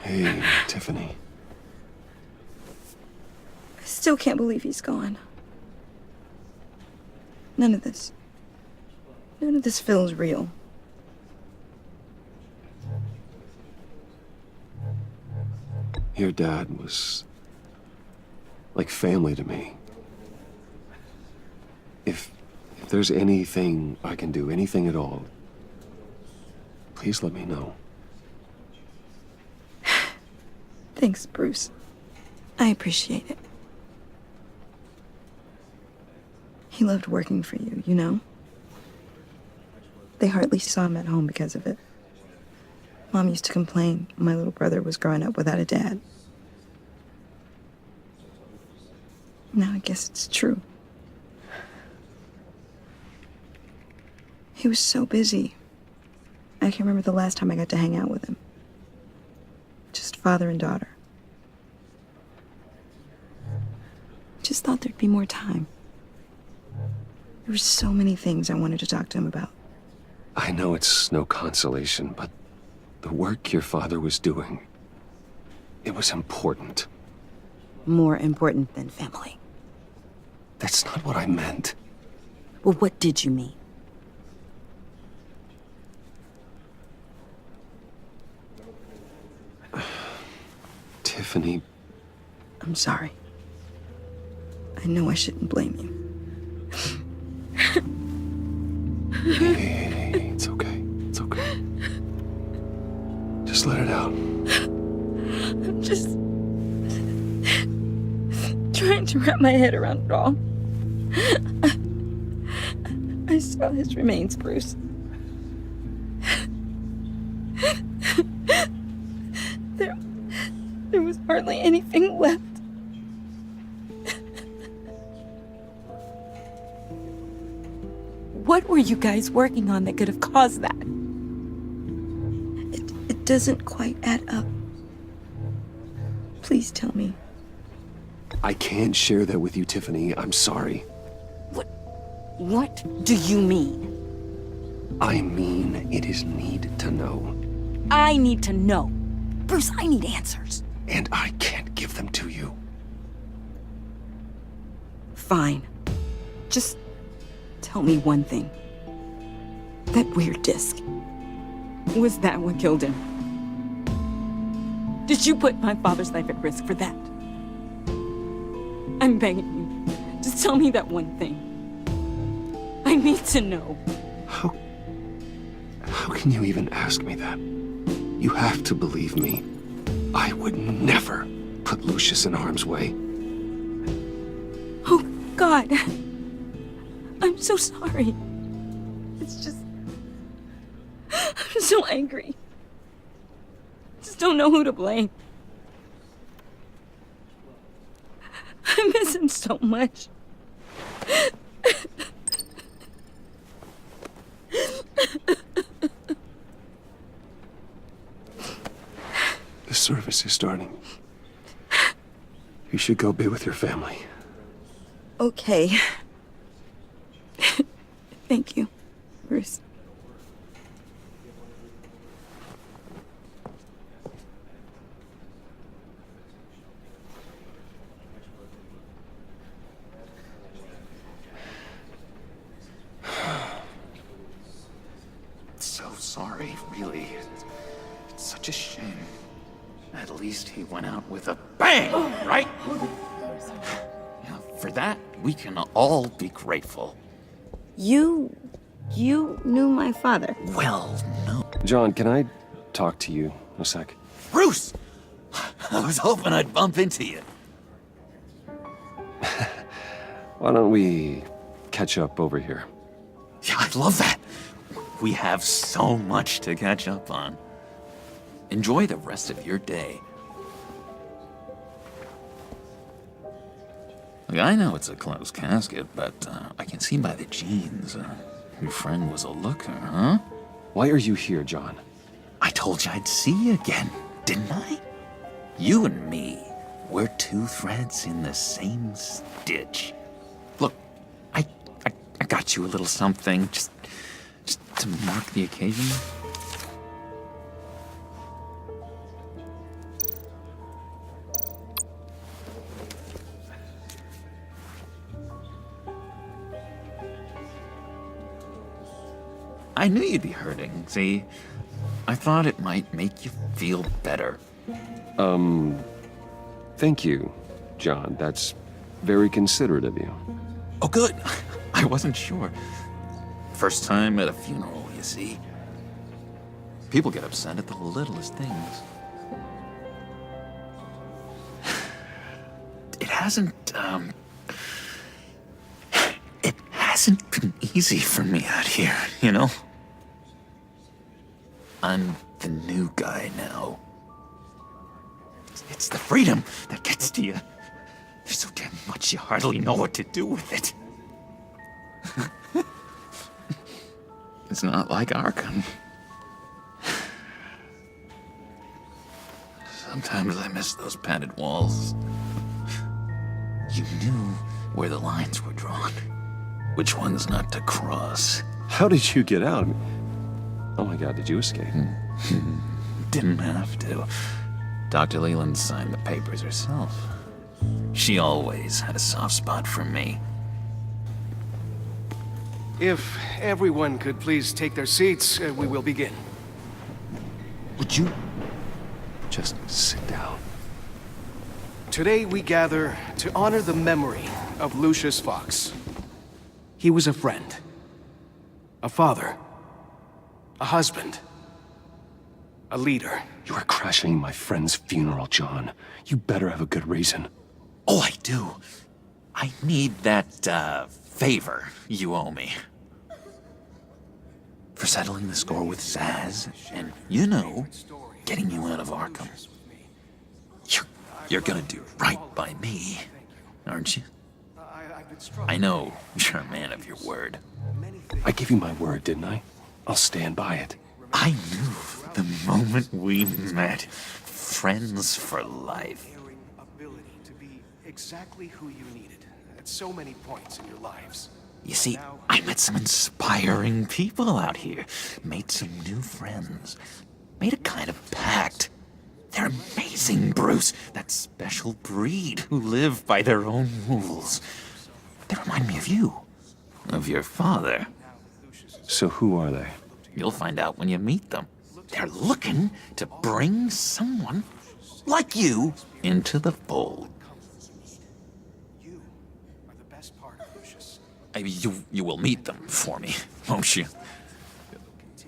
Hey, Tiffany. I still can't believe he's gone. None of this feels real. Your dad was like family to me. If there's anything I can do, anything at all, please let me know. Thanks, Bruce. I appreciate it. He loved working for you, you know? They hardly saw him at home because of it. Mom used to complain my little brother was growing up without a dad. Now I guess it's true. He was so busy. I can't remember the last time I got to hang out with him. Just father and daughter. Just thought there'd be more time. There were so many things I wanted to talk to him about. I know it's no consolation, but the work your father was doing, it was important. More important than family. That's not what I meant. Well, what did you mean? Tiffany, I'm sorry. I know I shouldn't blame you. Hey, it's okay. It's okay. Just let it out. I'm just trying to wrap my head around it all. I saw his remains, Bruce. There was hardly anything left. What were you guys working on that could have caused that? It doesn't quite add up. Please tell me. I can't share that with you, Tiffany. I'm sorry. What do you mean? I mean, it is need to know. I need to know. Bruce, I need answers. And I can't give them to you. Fine. Just tell me one thing. That weird disc. Was that what killed him? Did you put my father's life at risk for that? I'm begging you. Just tell me that one thing. I need to know. How can you even ask me that? You have to believe me. I would never put Lucius in harm's way. Oh, God. I'm so sorry. It's just... I'm so angry. Just don't know who to blame. I miss him so much. The service is starting. You should go be with your family. Okay. Thank you, Bruce. So sorry, really. It's such a shame. At least he went out with a bang, right? Yeah, for that, we can all be grateful. You knew my father. Well, no. John, can I talk to you a sec? Bruce! I was hoping I'd bump into you. Why don't we catch up over here? Yeah, I'd love that. We have so much to catch up on. Enjoy the rest of your day. Look, I know it's a closed casket, but I can see by the jeans. Your friend was a looker, huh? Why are you here, John? I told you I'd see you again, didn't I? You and me, we're two threads in the same stitch. Look, I got you a little something, just to mark the occasion. I knew you'd be hurting, see? I thought it might make you feel better. Thank you, John. That's very considerate of you. Oh, good. I wasn't sure. First time at a funeral, you see. People get upset at the littlest things. It hasn't been easy for me out here, you know? I'm the new guy now. It's the freedom that gets to you. There's so damn much you hardly know what to do with it. It's not like Arkham. Sometimes I miss those padded walls. You knew where the lines were drawn. Which ones not to cross. How did you get out? Oh my God, did you escape? Didn't have to. Dr. Leland signed the papers herself. She always had a soft spot for me. If everyone could please take their seats, we will begin. Would you just sit down? Today we gather to honor the memory of Lucius Fox. He was a friend, a father, a husband, a leader. You are crashing my friend's funeral, John. You better have a good reason. Oh, I do. I need that, favor you owe me. For settling the score with Zsasz, and, you know, getting you out of Arkham. You're gonna do right by me, aren't you? I know you're a man of your word. I gave you my word, didn't I? I'll stand by it. I knew the moment we met. Friends for life. Ability to be exactly who you needed at so many points in your lives. You see, I met some inspiring people out here. Made some new friends. Made a kind of pact. They're amazing, Bruce. That special breed who live by their own rules. They remind me of you. Of your father. So who are they? You'll find out when you meet them. They're looking to bring someone like you into the fold. You will meet them for me, won't you?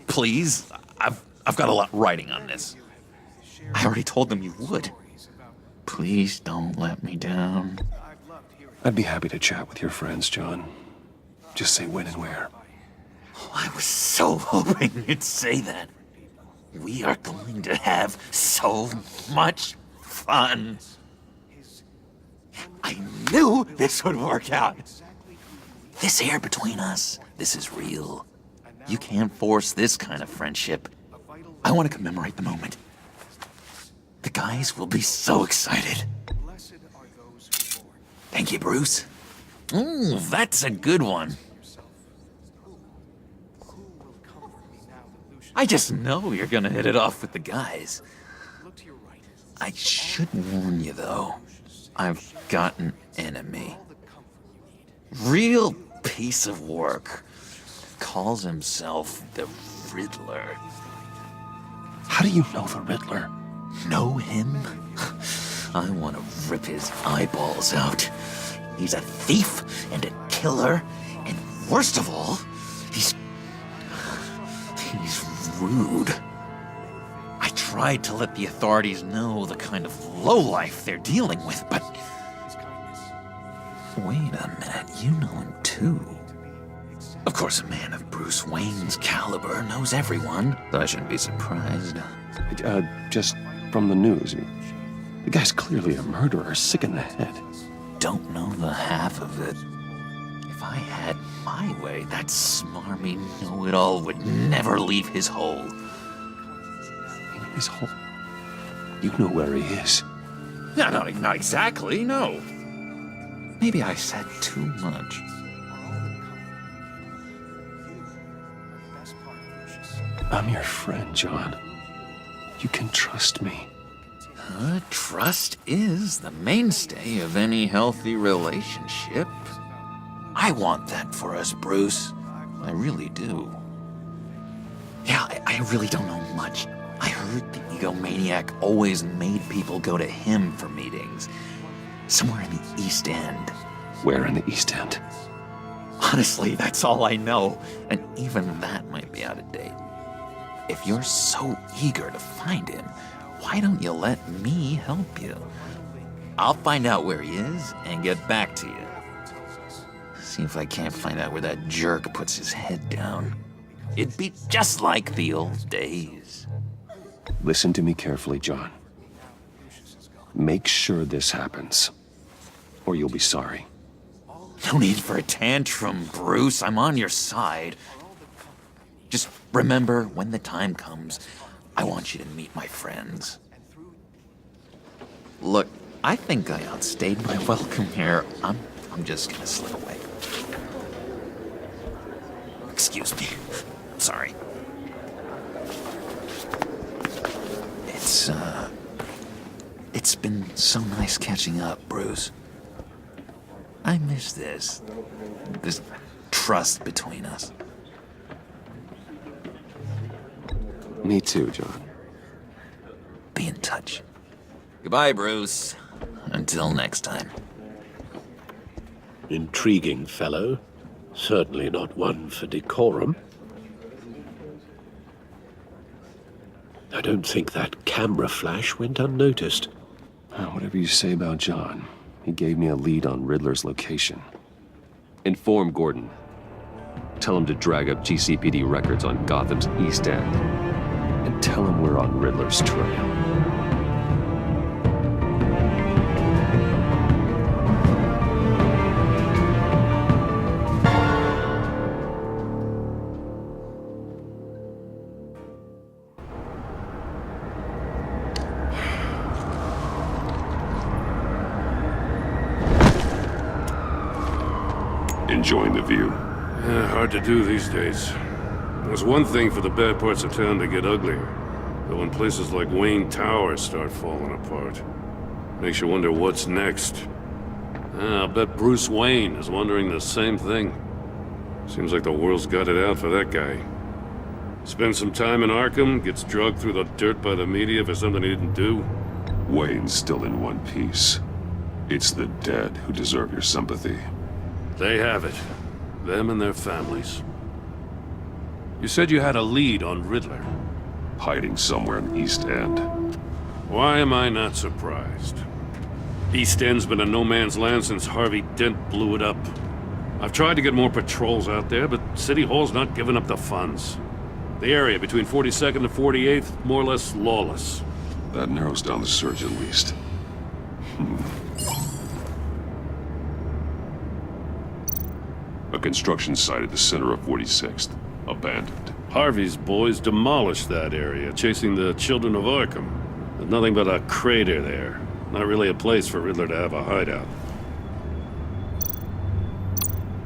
Please, I've got a lot riding on this. I already told them you would. Please don't let me down. I'd be happy to chat with your friends, John. Just say when and where. Oh, I was so hoping you'd say that. We are going to have so much fun. I knew this would work out. This air between us, this is real. You can't force this kind of friendship. I want to commemorate the moment. The guys will be so excited. Thank you, Bruce. Ooh, that's a good one. I just know you're gonna hit it off with the guys. I should warn you, though. I've got an enemy. Real piece of work. Calls himself the Riddler. How do you know the Riddler? Know him? I want to rip his eyeballs out. He's a thief and a killer, and worst of all, he's rude. I tried to let the authorities know the kind of lowlife they're dealing with, but... Wait a minute, you know him too. Of course, a man of Bruce Wayne's caliber knows everyone, so I shouldn't be surprised. Just from the news. The guy's clearly a murderer, sick in the head. Don't know the half of it. If I had my way, that smarmy know-it-all would never leave his hole. His hole? You know where he is. No, not exactly, no. Maybe I said too much. I'm your friend, John. You can trust me. Trust is the mainstay of any healthy relationship. I want that for us, Bruce. I really do. Yeah, I really don't know much. I heard the egomaniac always made people go to him for meetings. Somewhere in the East End. Where in the East End? Honestly, that's all I know. And even that might be out of date. If you're so eager to find him, why don't you let me help you? I'll find out where he is and get back to you. See if I can't find out where that jerk puts his head down. It'd be just like the old days. Listen to me carefully, John. Make sure this happens, or you'll be sorry. No need for a tantrum, Bruce. I'm on your side. Just remember, when the time comes, I want you to meet my friends. Look, I think I outstayed my welcome here. I'm just gonna slip away. Excuse me. Sorry. It's been so nice catching up, Bruce. I miss this trust between us. Me too, John. Be in touch. Goodbye, Bruce. Until next time. Intriguing fellow. Certainly not one for decorum. I don't think that camera flash went unnoticed. Whatever you say about John, he gave me a lead on Riddler's location. Inform Gordon. Tell him to drag up GCPD records on Gotham's East End. And tell him we're on Riddler's trail. Enjoying the view? Yeah, hard to do these days. There's one thing for the bad parts of town to get uglier. But when places like Wayne Tower start falling apart, makes you wonder what's next. I'll bet Bruce Wayne is wondering the same thing. Seems like the world's got it out for that guy. Spends some time in Arkham, gets drugged through the dirt by the media for something he didn't do. Wayne's still in one piece. It's the dead who deserve your sympathy. They have it. Them and their families. You said you had a lead on Riddler. Hiding somewhere in East End. Why am I not surprised? East End's been a no-man's land since Harvey Dent blew it up. I've tried to get more patrols out there, but City Hall's not giving up the funds. The area between 42nd and 48th, more or less lawless. That narrows down the search at least. A construction site at the center of 46th. Abandoned. Harvey's boys demolished that area, chasing the children of Arkham. There's nothing but a crater there. Not really a place for Riddler to have a hideout.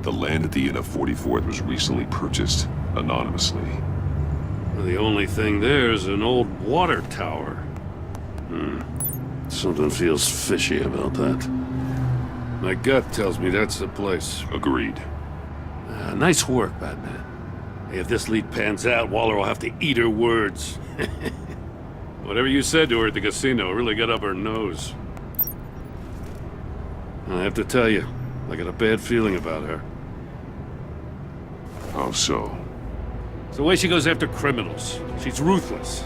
The land at the end of 44th was recently purchased, anonymously. The only thing there is an old water tower. Something feels fishy about that. My gut tells me that's the place. Agreed. Nice work, Batman. If this lead pans out, Waller will have to eat her words. Whatever you said to her at the casino really got up her nose. I have to tell you, I got a bad feeling about her. How so? It's the way she goes after criminals. She's ruthless.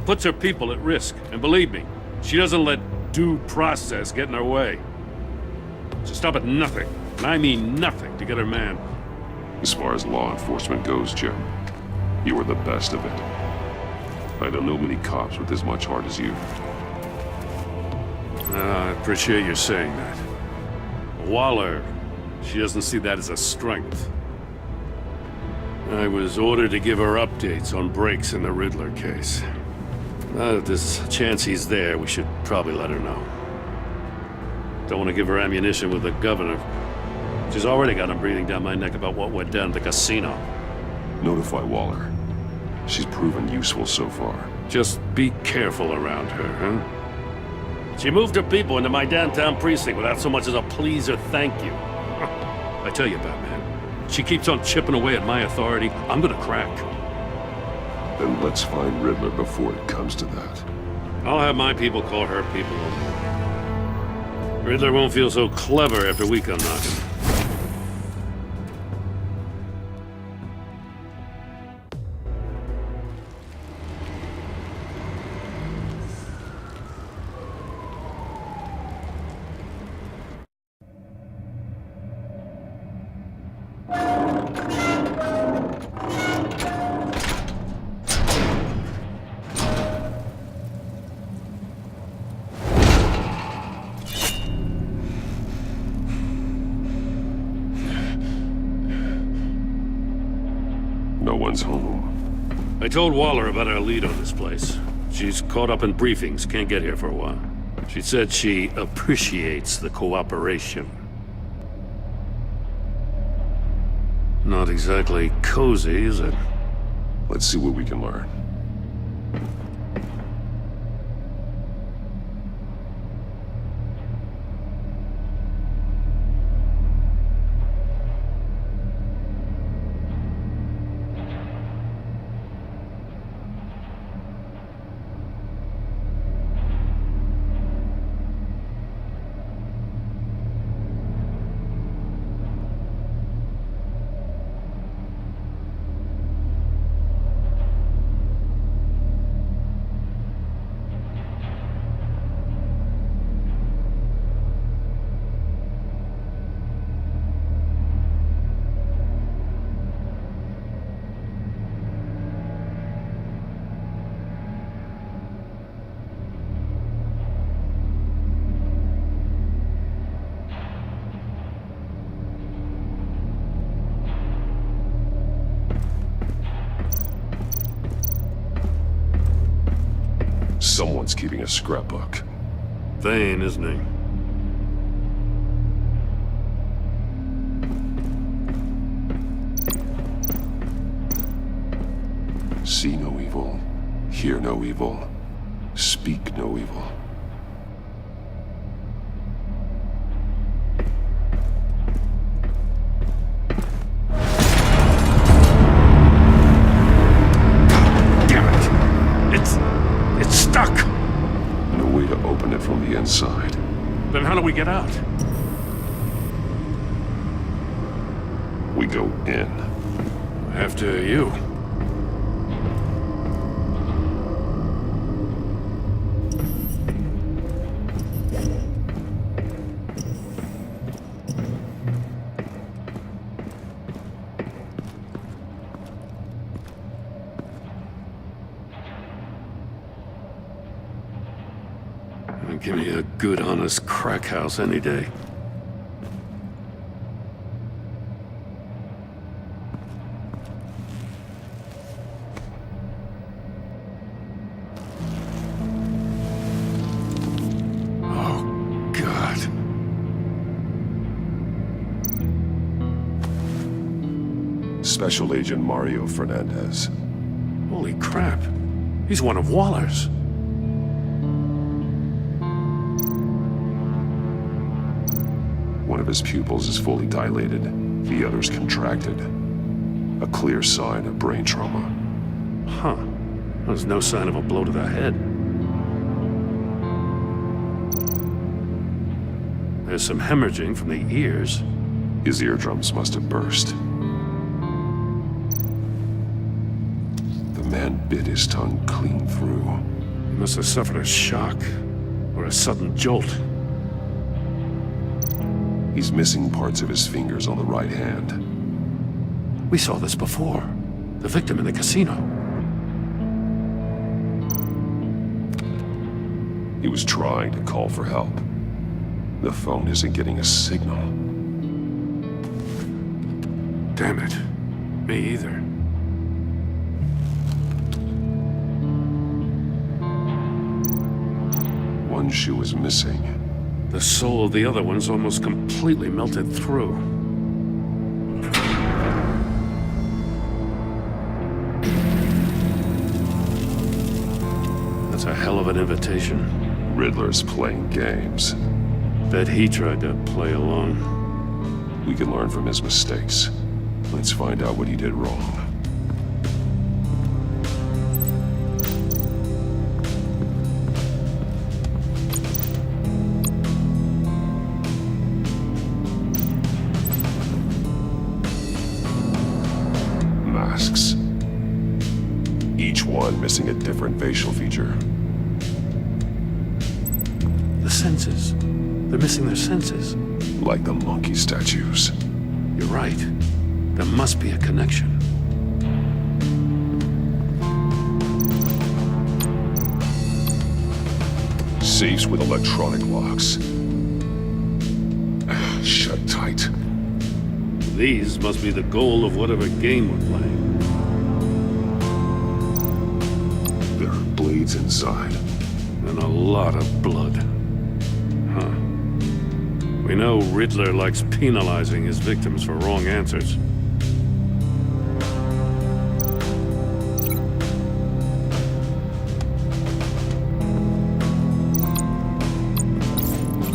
Puts her people at risk, and believe me, she doesn't let due process get in her way. She'll stop at nothing, and I mean nothing, to get her man. As far as law enforcement goes, Jim, you are the best of it. I don't know many cops with as much heart as you. I appreciate you saying that. Waller, she doesn't see that as a strength. I was ordered to give her updates on breaks in the Riddler case. If there's a chance he's there, we should probably let her know. Don't want to give her ammunition with the governor. She's already got him breathing down my neck about what went down at the casino. Notify Waller. She's proven useful so far. Just be careful around her, huh? She moved her people into my downtown precinct without so much as a please or thank you. I tell you, Batman, she keeps on chipping away at my authority. I'm gonna crack. Then let's find Riddler before it comes to that. I'll have my people call her people. Riddler won't feel so clever after we come knocking. No one's home. I told Waller about our lead on this place. She's caught up in briefings, can't get here for a while. She said she appreciates the cooperation. Not exactly cozy, is it? Let's see what we can learn. Dad's keeping a scrapbook. Vain, isn't he? See no evil, hear no evil, speak no evil. It's stuck! No way to open it from the inside. Then how do we get out? We go in. After you. Give me a good, honest crack house any day. Oh, God. Special Agent Mario Fernandez. Holy crap. He's one of Waller's. One of his pupils is fully dilated, the other's contracted. A clear sign of brain trauma. Huh. There's no sign of a blow to the head. There's some hemorrhaging from the ears. His eardrums must have burst. The man bit his tongue clean through. He must have suffered a shock, or a sudden jolt. He's missing parts of his fingers on the right hand. We saw this before. The victim in the casino. He was trying to call for help. The phone isn't getting a signal. Damn it. Me either. One shoe is missing. The soul of the other one's almost completely melted through. That's a hell of an invitation. Riddler's playing games. Bet he tried to play along. We can learn from his mistakes. Let's find out what he did wrong. Masks. Each one missing a different facial feature. The senses. They're missing their senses. Like the monkey statues. You're right. There must be a connection. Safes with electronic locks. Shut tight. These must be the goal of whatever game we're playing. There are blades inside. And a lot of blood. Huh. We know Riddler likes penalizing his victims for wrong answers.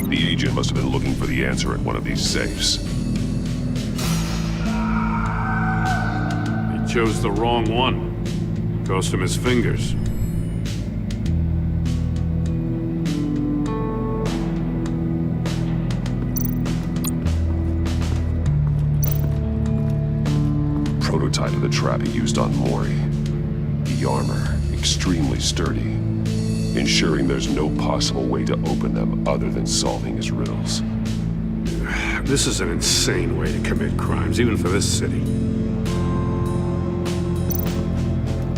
The agent must have been looking for the answer at one of these safes. He chose the wrong one. Cost him his fingers. Prototype of the trap he used on Mori. The armor, extremely sturdy, ensuring there's no possible way to open them other than solving his riddles. This is an insane way to commit crimes, even for this city.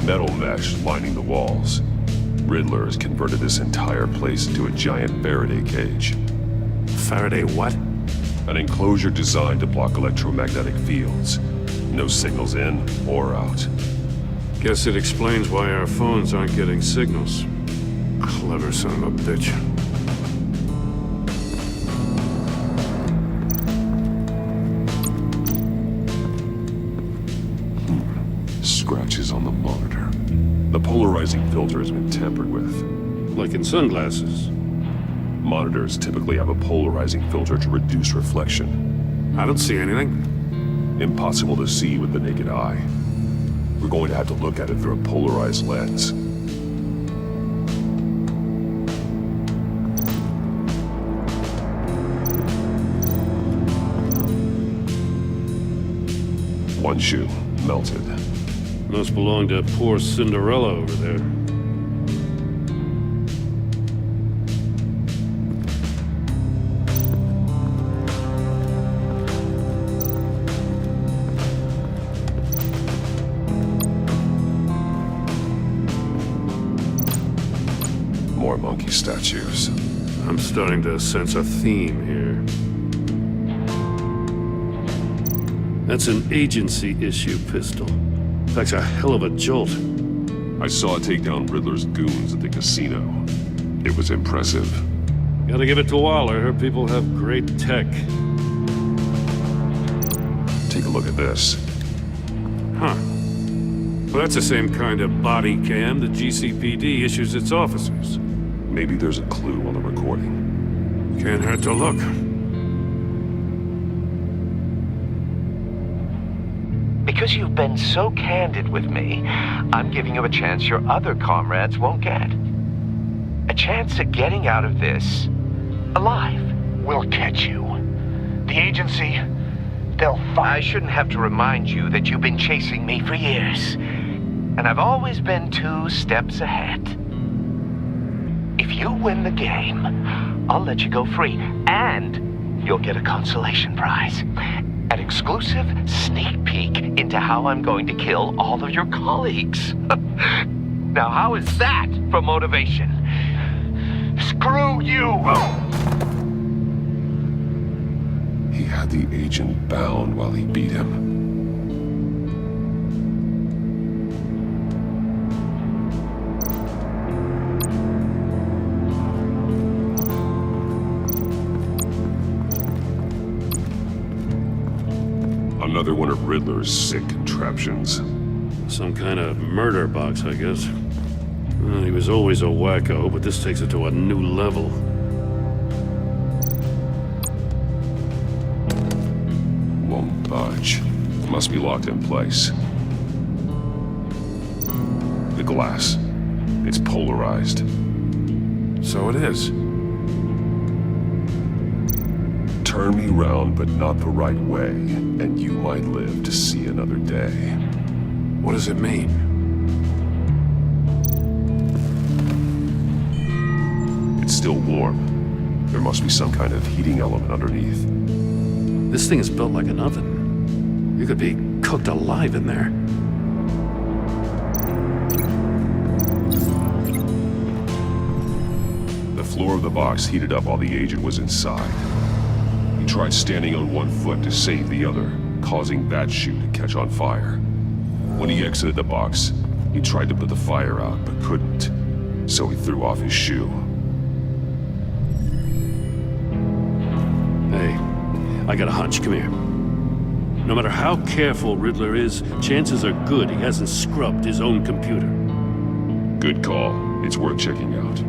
Metal mesh lining the walls. Riddler has converted this entire place into a giant Faraday cage. Faraday what? An enclosure designed to block electromagnetic fields. No signals in or out. Guess it explains why our phones aren't getting signals. Clever son of a bitch. Scratches on the monitor. The polarizing filter has been tampered with. Like in sunglasses. Monitors typically have a polarizing filter to reduce reflection. I don't see anything. Impossible to see with the naked eye. We're going to have to look at it through a polarized lens. One shoe, melted. Must belong to poor Cinderella over there. More monkey statues. I'm starting to sense a theme here. That's an agency-issue pistol. That's a hell of a jolt. I saw it take down Riddler's goons at the casino. It was impressive. Gotta give it to Waller. Her people have great tech. Take a look at this. Huh. Well, that's the same kind of body cam the GCPD issues its officers. Maybe there's a clue on the recording. Can't hurt to look. Because you've been so candid with me, I'm giving you a chance your other comrades won't get. A chance at getting out of this alive. We'll catch you. The agency, they'll find... I shouldn't have to remind you that you've been chasing me for years. And I've always been 2 steps ahead. If you win the game, I'll let you go free. And you'll get a consolation prize. An exclusive sneak peek into how I'm going to kill all of your colleagues. Now, how is that for motivation? Screw you! He had the agent bound while he beat him. Another one of Riddler's sick contraptions. Some kind of murder box, I guess. Well, he was always a wacko, but this takes it to a new level. Won't budge. Must be locked in place. The glass. It's polarized. So it is. Turn me round, but not the right way, and you might live to see another day. What does it mean? It's still warm. There must be some kind of heating element underneath. This thing is built like an oven. You could be cooked alive in there. The floor of the box heated up while the agent was inside. He tried standing on one foot to save the other, causing that shoe to catch on fire. When he exited the box, he tried to put the fire out, but couldn't. So he threw off his shoe. Hey, I got a hunch. Come here. No matter how careful Riddler is, chances are good he hasn't scrubbed his own computer. Good call. It's worth checking out.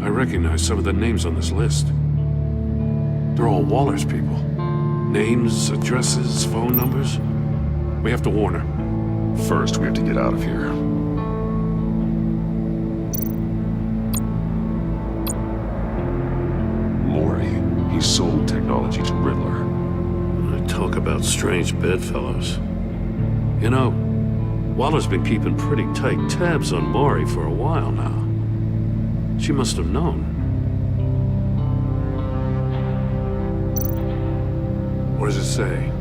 I recognize some of the names on this list. They're all Waller's people. Names, addresses, phone numbers. We have to warn her. First, we have to get out of here. Mori, he sold technology to Riddler. I talk about strange bedfellows. You know, Waller's been keeping pretty tight tabs on Mori for a while now. She must have known. What does it say?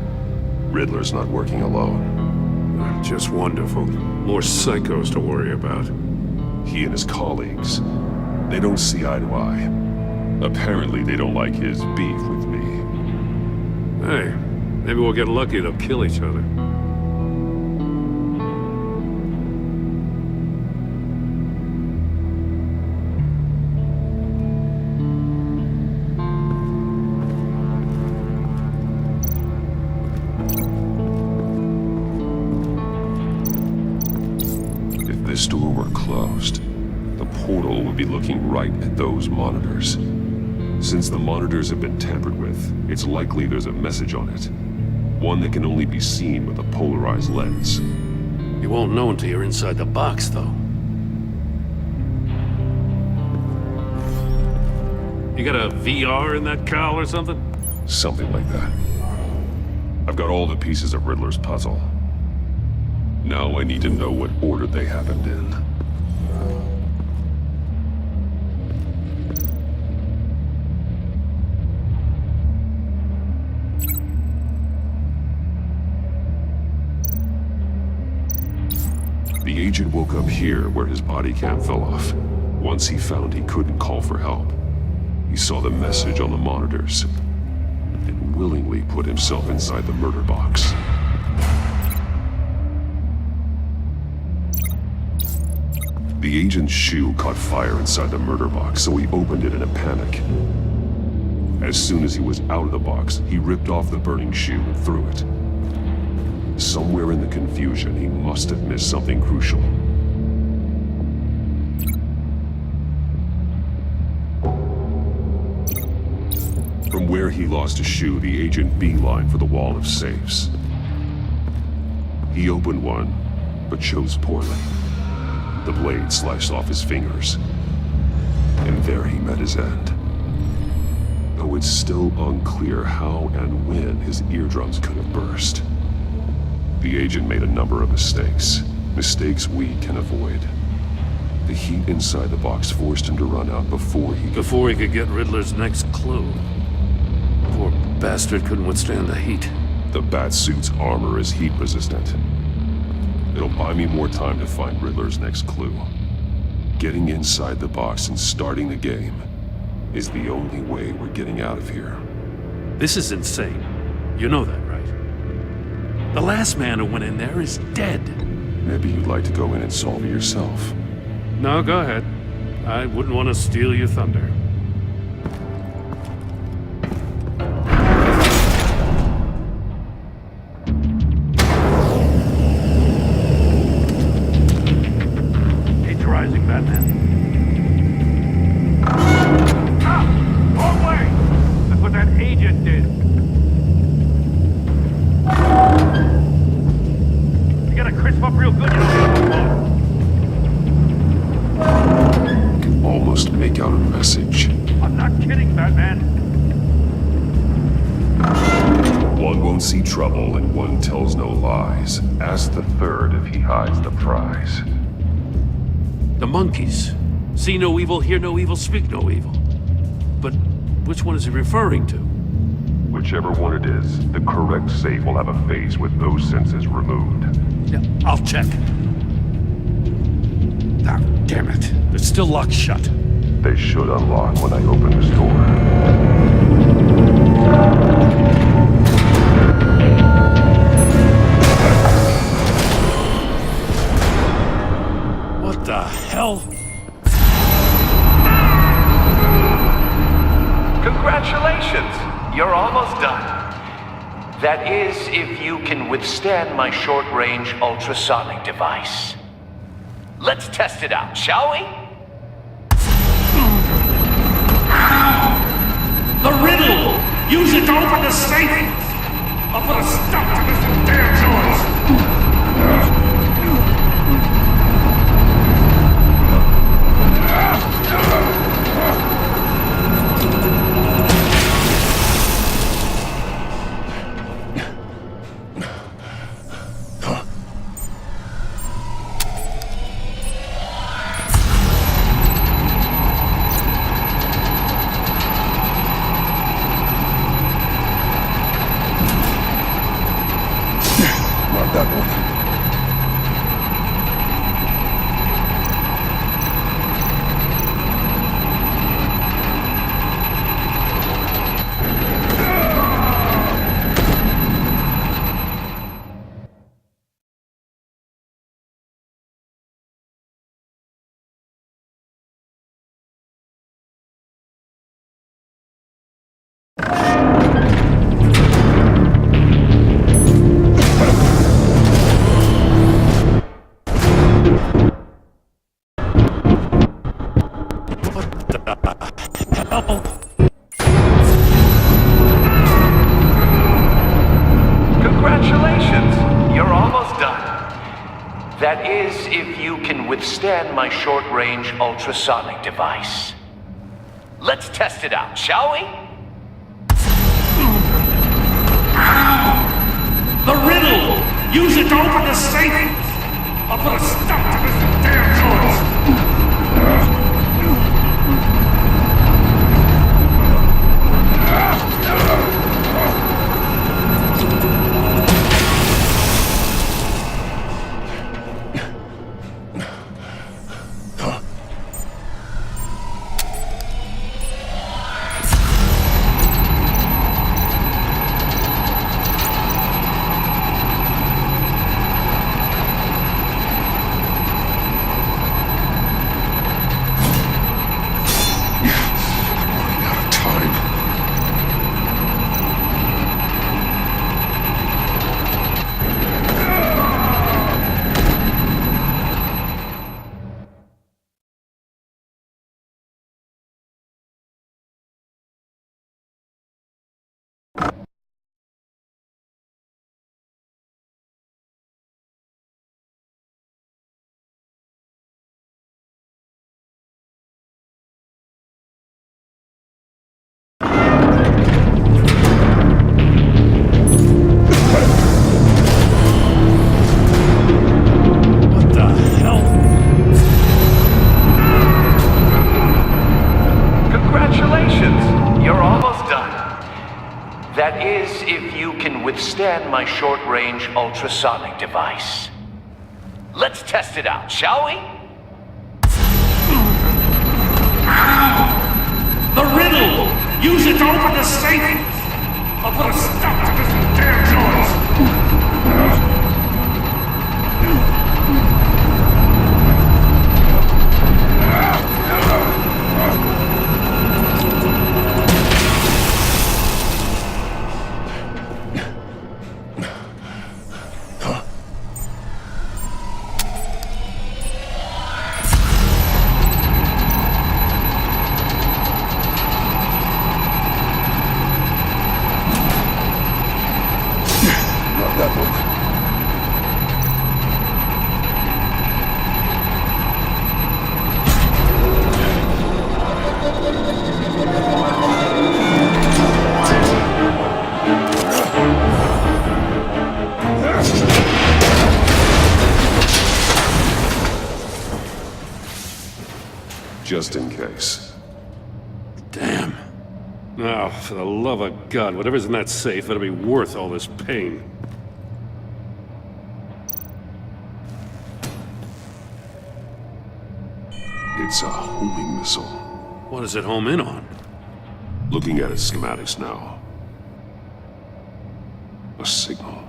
Riddler's not working alone. Just wonderful. More psychos to worry about. He and his colleagues, they don't see eye to eye. Apparently, they don't like his beef with me. Hey, Maybe we'll get lucky, they'll kill each other. If this door were closed, the portal would be looking right at those monitors. Since the monitors have been tampered with, it's likely there's a message on it. One that can only be seen with a polarized lens. You won't know until you're inside the box, though. You got a VR in that cowl or something? Something like that. I've got all the pieces of Riddler's puzzle. Now I need to know what order they happened in. The agent woke up here where his body cam fell off. Once he found he couldn't call for help, he saw the message on the monitors and willingly put himself inside the murder box. The agent's shoe caught fire inside the murder box, so he opened it in a panic. As soon as he was out of the box, he ripped off the burning shoe and threw it. Somewhere in the confusion, he must have missed something crucial. From where he lost a shoe, the agent beelined for the wall of safes. He opened one, but chose poorly. The blade sliced off his fingers, and there he met his end. Though it's still unclear how and when his eardrums could have burst. The agent made a number of mistakes. Mistakes we can avoid. The heat inside the box forced him to run out before he could get Riddler's next clue. Poor bastard couldn't withstand the heat. The Batsuit's armor is heat resistant. It'll buy me more time to find Riddler's next clue. Getting inside the box and starting the game is the only way we're getting out of here. This is insane. You know that, right? The last man who went in there is dead. Maybe you'd like to go in and solve it yourself. No, go ahead. I wouldn't want to steal your thunder. He's rising, Batman. Wrong way! That's what that agent did. You gotta crisp up real good, you know. Can almost make out a message. I'm not kidding, Batman. One won't see trouble and one tells no lies. Ask the third if he hides the prize. The monkeys. See no evil, hear no evil, speak no evil. But which one is he referring to? Whichever one it is, the correct safe will have a face with those senses removed. Yeah, I'll check. Ah, damn it. It's still locked shut. They should unlock when I open this door. What the hell? Congratulations! You're almost done. That is, if you can withstand my short-range ultrasonic device. Let's test it out, shall we? The riddle! Use it to open the safe! I'll put a stop to this damn noise! withstand my short-range ultrasonic device. Let's test it out, shall we? The riddle! Use it to open the safe! I'll put a stop to this damn noise! That is, if you can withstand my short-range ultrasonic device. Let's test it out, shall we? The riddle! Use it to open the safe! I'll put a stop to this damn noise! Just in case. Damn. Now, for the love of God, whatever's in that safe better be worth all this pain. It's a homing missile. What does it home in on? Looking at its schematics now. A signal.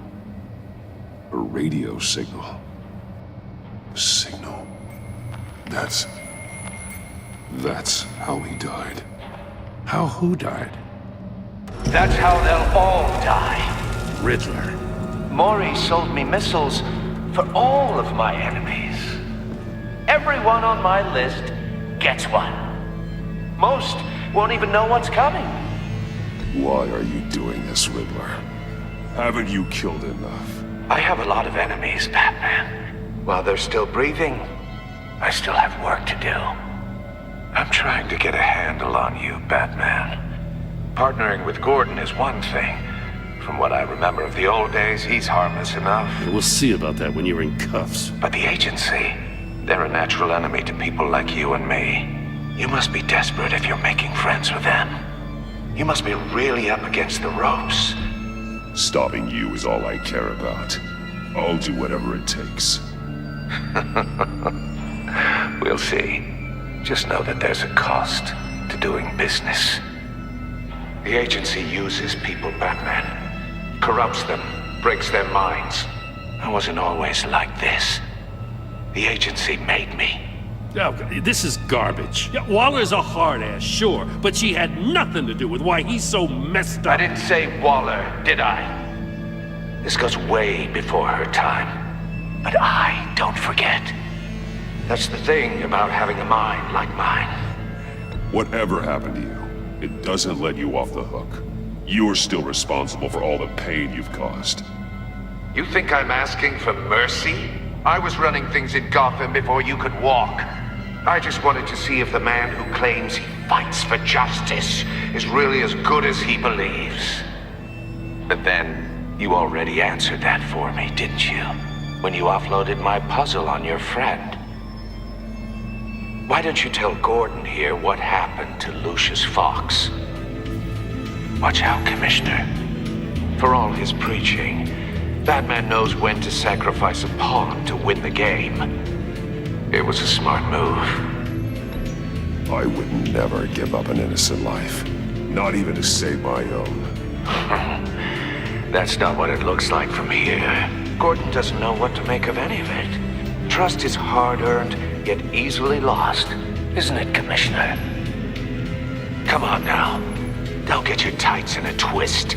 A radio signal. A signal. That's how he died. How who died? That's how they'll all die. Riddler. Mori sold me missiles for all of my enemies. Everyone on my list gets one. Most won't even know what's coming. Why are you doing this, Riddler? Haven't you killed enough? I have a lot of enemies, Batman. While they're still breathing, I still have work to do. I'm trying to get a handle on you, Batman. Partnering with Gordon is one thing. From what I remember of the old days, he's harmless enough. We'll see about that when you're in cuffs. But the agency, they're a natural enemy to people like you and me. You must be desperate if you're making friends with them. You must be really up against the ropes. Stopping you is all I care about. I'll do whatever it takes. We'll see. Just know that there's a cost to doing business. The agency uses people, Batman. Corrupts them, breaks their minds. I wasn't always like this. The agency made me. Oh, this is garbage. Yeah, Waller's a hard ass, sure, but she had nothing to do with why he's so messed up. I didn't say Waller, did I? This goes way before her time. But I don't forget. That's the thing about having a mind like mine. Whatever happened to you, it doesn't let you off the hook. You're still responsible for all the pain you've caused. You think I'm asking for mercy? I was running things in Gotham before you could walk. I just wanted to see if the man who claims he fights for justice is really as good as he believes. But then, you already answered that for me, didn't you? When you offloaded my puzzle on your friend. Why don't you tell Gordon here what happened to Lucius Fox? Watch out, Commissioner. For all his preaching, Batman knows when to sacrifice a pawn to win the game. It was a smart move. I would never give up an innocent life. Not even to save my own. That's not what it looks like from here. Gordon doesn't know what to make of any of it. Trust is hard-earned, yet easily lost. Isn't it, Commissioner? Come on now. Don't get your tights in a twist.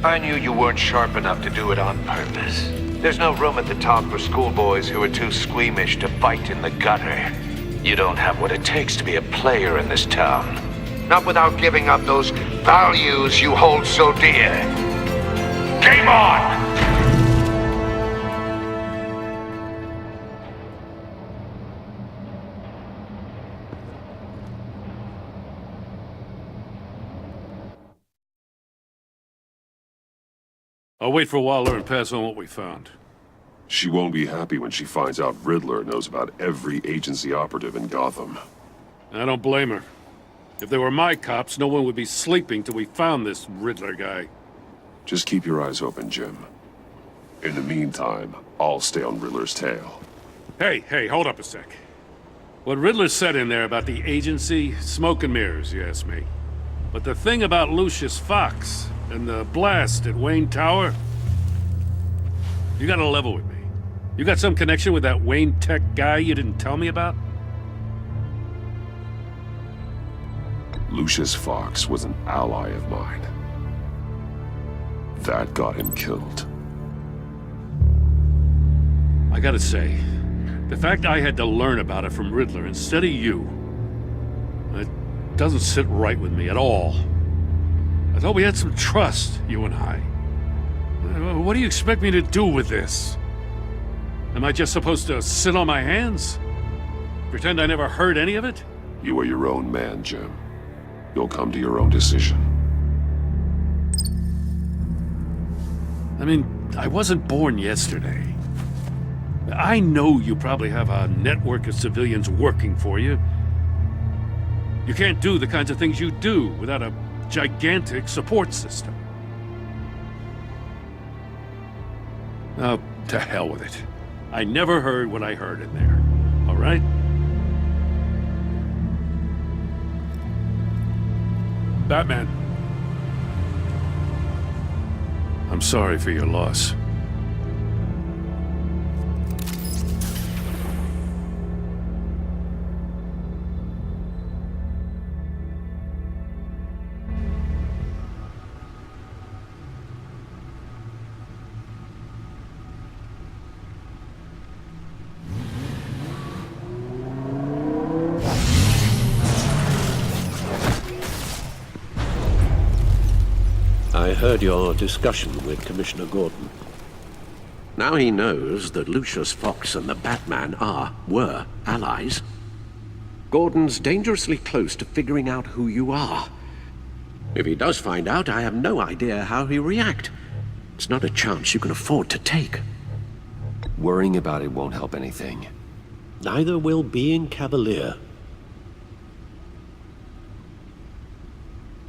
I knew you weren't sharp enough to do it on purpose. There's no room at the top for schoolboys who are too squeamish to fight in the gutter. You don't have what it takes to be a player in this town. Not without giving up those values you hold so dear. Game on! I'll wait for Waller and pass on what we found. She won't be happy when she finds out Riddler knows about every agency operative in Gotham. I don't blame her. If they were my cops, no one would be sleeping till we found this Riddler guy. Just keep your eyes open, Jim. In the meantime, I'll stay on Riddler's tail. Hey, hold up a sec. What Riddler said in there about the agency, smoke and mirrors, you ask me. But the thing about Lucius Fox and the blast at Wayne Tower, you gotta level with me. You got some connection with that Wayne Tech guy you didn't tell me about? Lucius Fox was an ally of mine. That got him killed. I gotta say, the fact I had to learn about it from Riddler instead of you, it doesn't sit right with me at all. I thought we had some trust, you and I. What do you expect me to do with this? Am I just supposed to sit on my hands? Pretend I never heard any of it? You are your own man, Jim. You'll come to your own decision. I mean, I wasn't born yesterday. I know you probably have a network of civilians working for you. You can't do the kinds of things you do without a gigantic support system. Oh, to hell with it. I never heard what I heard in there, all right? Batman. I'm sorry for your loss. I heard your discussion with Commissioner Gordon. Now he knows that Lucius Fox and the Batman were allies. Gordon's dangerously close to figuring out who you are. If he does find out, I have no idea how he'll react. It's not a chance you can afford to take. Worrying about it won't help anything. Neither will being cavalier.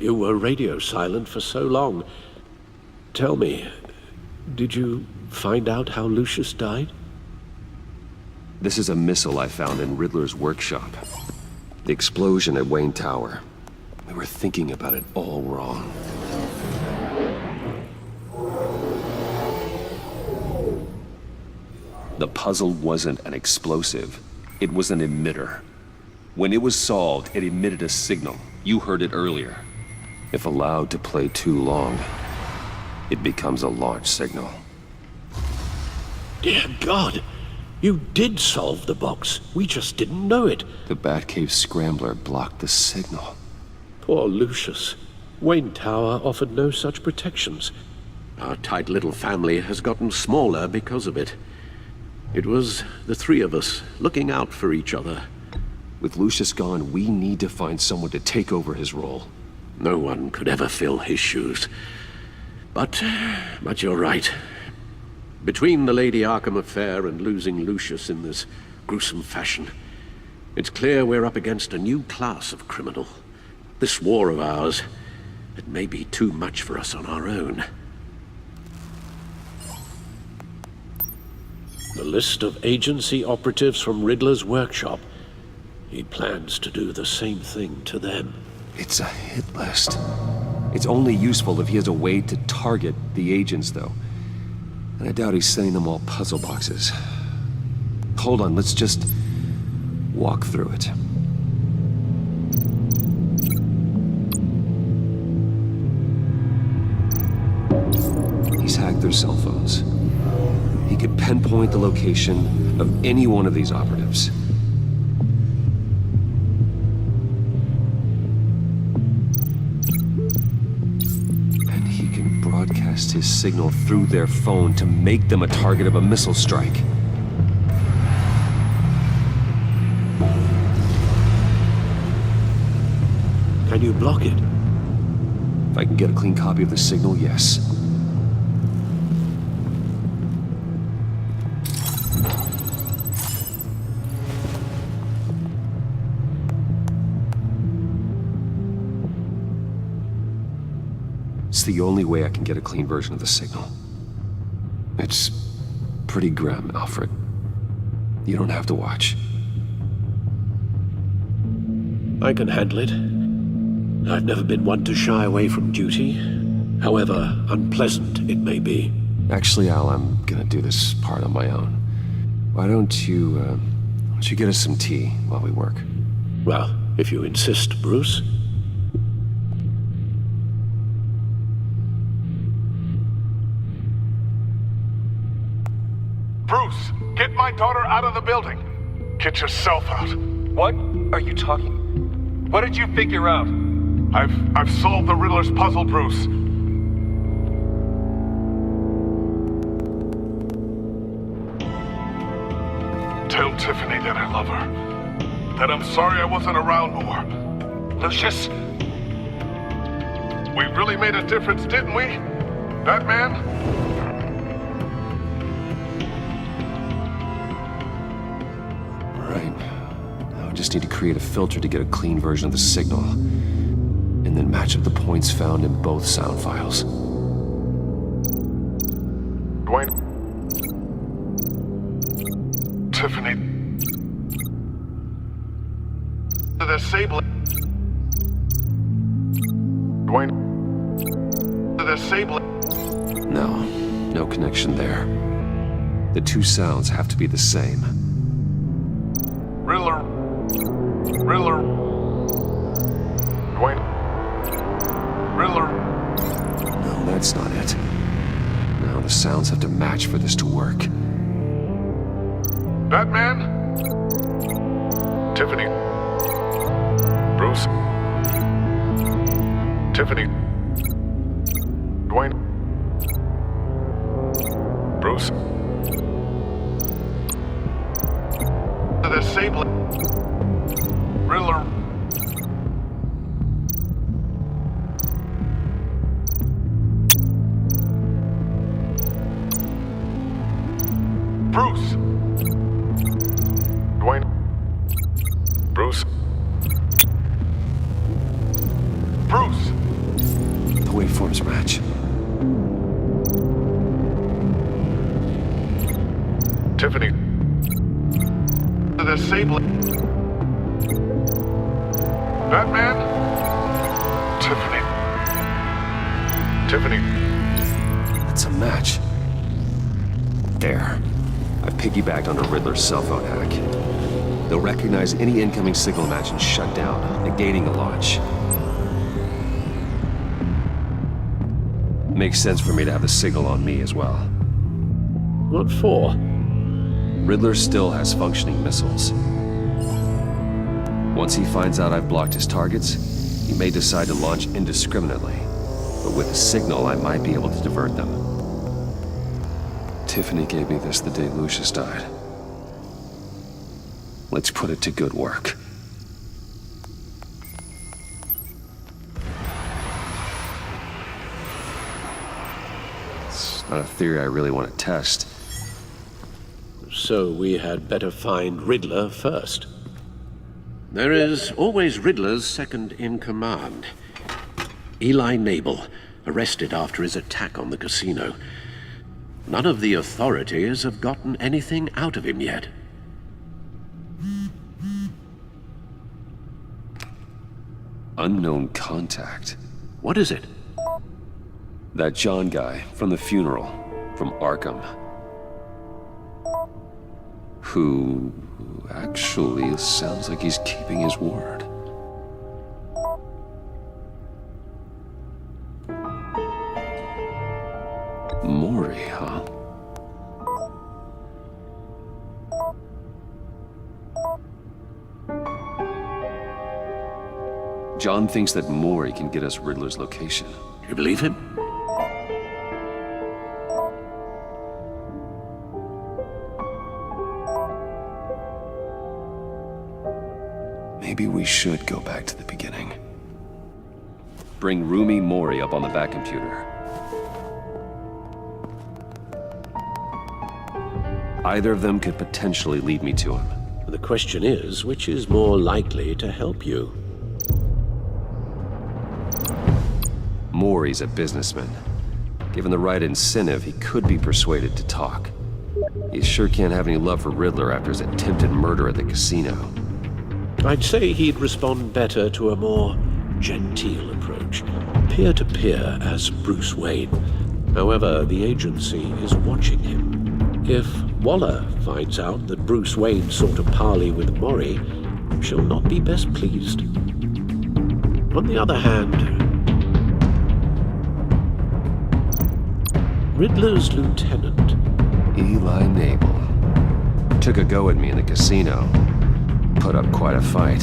You were radio silent for so long. Tell me, did you find out how Lucius died? This is a missile I found in Riddler's workshop. The explosion at Wayne Tower. We were thinking about it all wrong. The puzzle wasn't an explosive. It was an emitter. When it was solved, it emitted a signal. You heard it earlier. If allowed to play too long, it becomes a launch signal. Dear God, you did solve the box. We just didn't know it. The Batcave Scrambler blocked the signal. Poor Lucius. Wayne Tower offered no such protections. Our tight little family has gotten smaller because of it. It was the three of us looking out for each other. With Lucius gone, we need to find someone to take over his role. No one could ever fill his shoes. But you're right. Between the Lady Arkham affair and losing Lucius in this gruesome fashion, it's clear we're up against a new class of criminal. This war of ours, it may be too much for us on our own. The list of agency operatives from Riddler's workshop. He plans to do the same thing to them. It's a hit list. It's only useful if he has a way to target the agents, though. And I doubt he's sending them all puzzle boxes. Hold on, let's just walk through it. He's hacked their cell phones. He could pinpoint the location of any one of these operatives. And he can broadcast his signal through their phone to make them a target of a missile strike. Can you block it? If I can get a clean copy of the signal, yes. It's the only way I can get a clean version of the signal. It's pretty grim, Alfred. You don't have to watch. I can handle it. I've never been one to shy away from duty, however unpleasant it may be. Actually, Al, I'm gonna do this part on my own. Why don't you get us some tea while we work? Well, if you insist, Bruce. Bruce, get my daughter out of the building. Get yourself out. What are you talking? What did you figure out? I've solved the Riddler's puzzle, Bruce. Tell Tiffany that I love her. That I'm sorry I wasn't around more. Lucius? We really made a difference, didn't we? Batman? Right. I just need to create a filter to get a clean version of the signal. And then match up the points found in both sound files. Dwayne. Tiffany. The disable. Dwayne. The disable. No connection there. The two sounds have to be the same. Riddler. Dwayne. Riddler. No, that's not it. No, the sounds have to match for this to work. Batman? Tiffany. Bruce. Tiffany. Dwayne. Bruce. The disabling. Riddler. Bruce. Dwayne. Bruce. Bruce. The waveforms match. Tiffany. The disabling. Batman? Tiffany. It's a match. There. I've piggybacked on a Riddler's cell phone hack. They'll recognize any incoming signal match and shut down, negating a launch. Makes sense for me to have the signal on me as well. What for? Riddler still has functioning missiles. Once he finds out I've blocked his targets, he may decide to launch indiscriminately. But with a signal, I might be able to divert them. Tiffany gave me this the day Lucius died. Let's put it to good work. It's not a theory I really want to test. So we had better find Riddler first. There is always Riddler's second-in-command. Eli Nabel, arrested after his attack on the casino. None of the authorities have gotten anything out of him yet. Unknown contact. What is it? That John guy from the funeral, from Arkham. Who actually sounds like he's keeping his word. Mori, huh? John thinks that Mori can get us Riddler's location. You believe him? Maybe we should go back to the beginning. Bring Rumi Mori up on the back computer. Either of them could potentially lead me to him. The question is, which is more likely to help you? Mori's a businessman. Given the right incentive, he could be persuaded to talk. He sure can't have any love for Riddler after his attempted murder at the casino. I'd say he'd respond better to a more genteel approach, peer-to-peer as Bruce Wayne. However, the agency is watching him. If Waller finds out that Bruce Wayne sought a parley with Mori, she'll not be best pleased. On the other hand, Riddler's lieutenant, Eli Nabel, took a go at me in the casino. Put up quite a fight.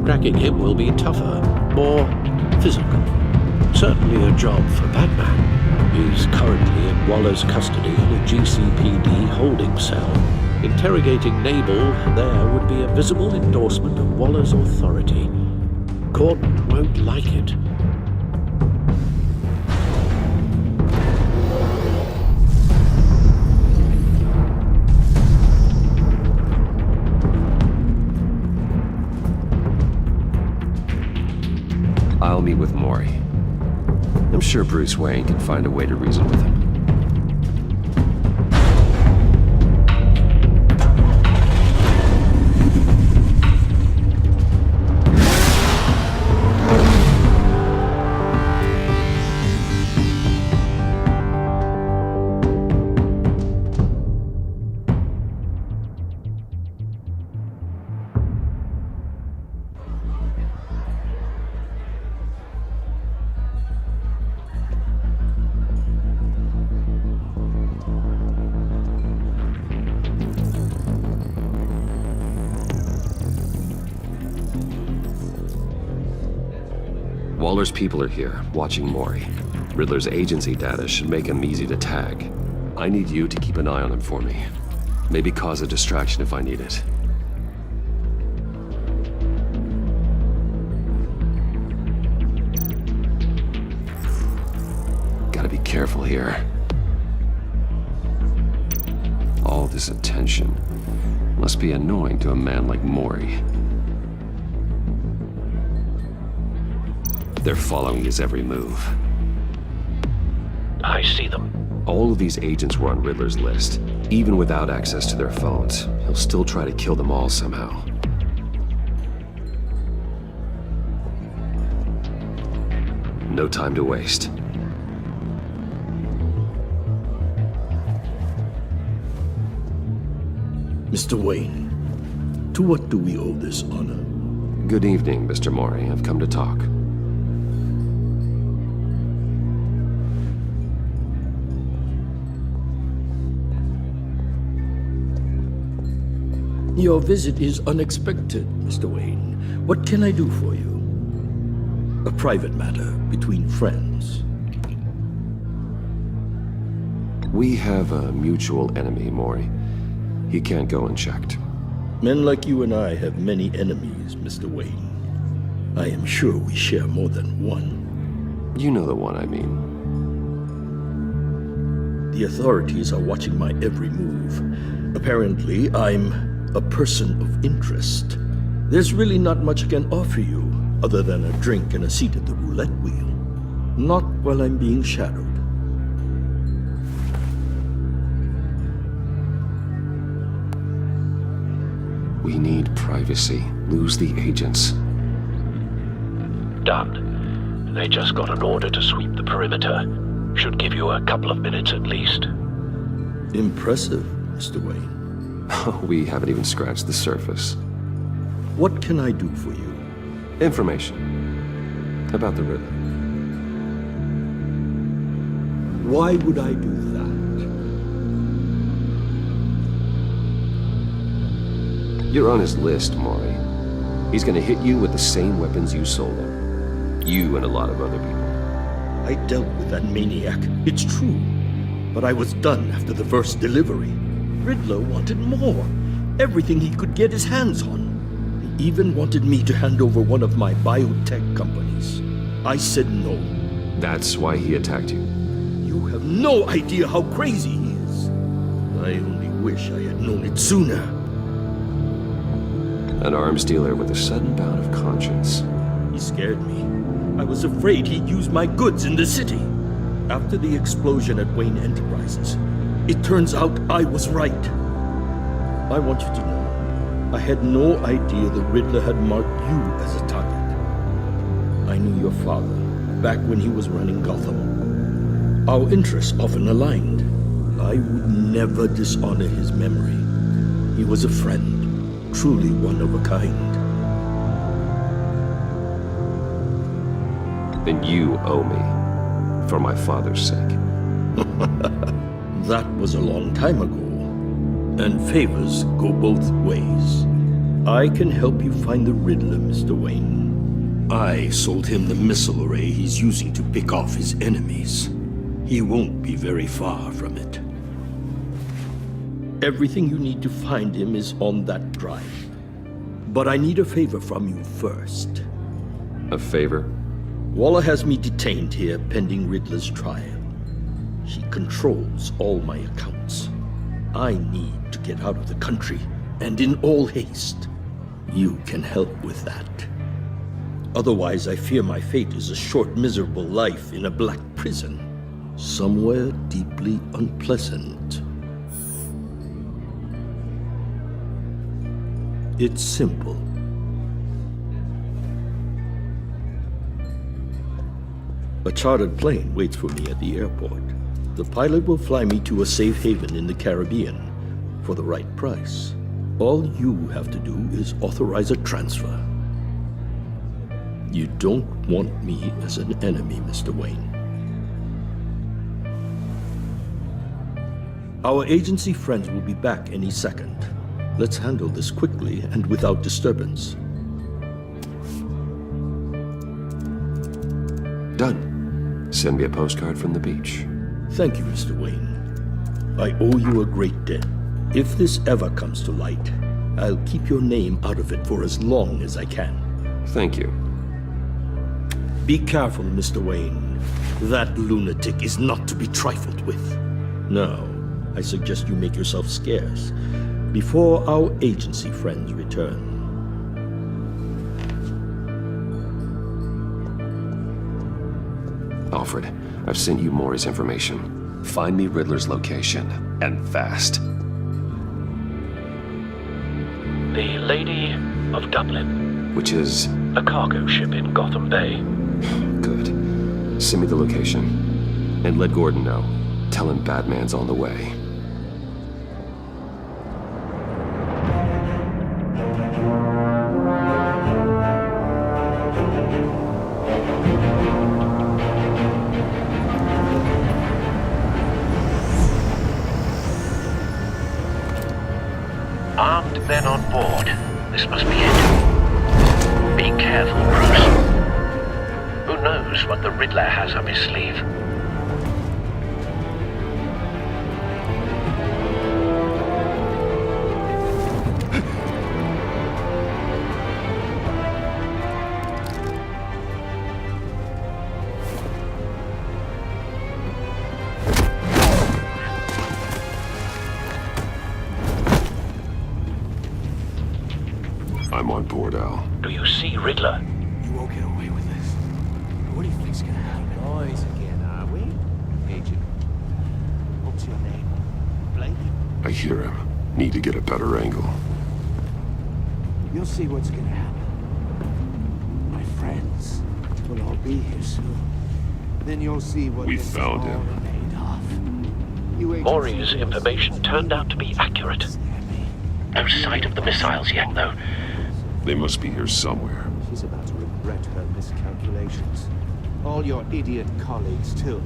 Cracking him will be tougher, more physical. Certainly a job for Batman. He's currently in Waller's custody in a GCPD holding cell. Interrogating Nabel there would be a visible endorsement of Waller's authority. Gordon won't like it. I'll meet with Mori. I'm sure Bruce Wayne can find a way to reason with him. Waller's people are here, watching Mori. Riddler's agency data should make him easy to tag. I need you to keep an eye on him for me. Maybe cause a distraction if I need it. Gotta be careful here. All this attention must be annoying to a man like Mori. They're following his every move. I see them. All of these agents were on Riddler's list. Even without access to their phones, he'll still try to kill them all somehow. No time to waste. Mr. Wayne, to what do we owe this honor? Good evening, Mr. Mori. I've come to talk. Your visit is unexpected, Mr. Wayne. What can I do for you? A private matter between friends. We have a mutual enemy, Mori. He can't go unchecked. Men like you and I have many enemies, Mr. Wayne. I am sure we share more than one. You know the one I mean. The authorities are watching my every move. Apparently, I'm a person of interest. There's really not much I can offer you, other than a drink and a seat at the roulette wheel. Not while I'm being shadowed. We need privacy. Lose the agents. Done. They just got an order to sweep the perimeter. Should give you a couple of minutes at least. Impressive, Mr. Wayne. We haven't even scratched the surface. What can I do for you? Information. About the Riddler. Why would I do that? You're on his list, Maury. He's gonna hit you with the same weapons you sold him. You and a lot of other people. I dealt with that maniac, it's true. But I was done after the first delivery. Riddler wanted more. Everything he could get his hands on. He even wanted me to hand over one of my biotech companies. I said no. That's why he attacked you. You have no idea how crazy he is. I only wish I had known it sooner. An arms dealer with a sudden bout of conscience. He scared me. I was afraid he'd use my goods in the city. After the explosion at Wayne Enterprises, it turns out I was right. I want you to know, I had no idea the Riddler had marked you as a target. I knew your father back when he was running Gotham. Our interests often aligned. I would never dishonor his memory. He was a friend, truly one of a kind. Then you owe me, for my father's sake. That was a long time ago. And favors go both ways. I can help you find the Riddler, Mr. Wayne. I sold him the missile array he's using to pick off his enemies. He won't be very far from it. Everything you need to find him is on that drive. But I need a favor from you first. A favor? Waller has me detained here pending Riddler's trial. She controls all my accounts. I need to get out of the country, and in all haste. You can help with that. Otherwise, I fear my fate is a short, miserable life in a black prison, somewhere deeply unpleasant. It's simple. A chartered plane waits for me at the airport. The pilot will fly me to a safe haven in the Caribbean for the right price. All you have to do is authorize a transfer. You don't want me as an enemy, Mr. Wayne. Our agency friends will be back any second. Let's handle this quickly and without disturbance. Done. Send me a postcard from the beach. Thank you, Mr. Wayne. I owe you a great debt. If this ever comes to light, I'll keep your name out of it for as long as I can. Thank you. Be careful, Mr. Wayne. That lunatic is not to be trifled with. Now, I suggest you make yourself scarce before our agency friends return. Alfred, I've sent you Maury's information. Find me Riddler's location, and fast. The Lady of Dublin. Which is? A cargo ship in Gotham Bay. Good. Send me the location. And let Gordon know. Tell him Batman's on the way. Armed men on board. This must be it. Be careful, Bruce. Who knows what the Riddler has up his sleeve? Riddler. You won't get away with this. What do you think's gonna happen? Boys again, are we? Agent. What's your name? Blake? I hear him. Need to get a better angle. You'll see what's gonna happen. My friends will all be here soon. Then you'll see what We this is found all him. made of. You agents Maury's information turned out to be accurate. No sight of the missiles yet, though. They must be here somewhere. She's about to regret her miscalculations. All your idiot colleagues, too.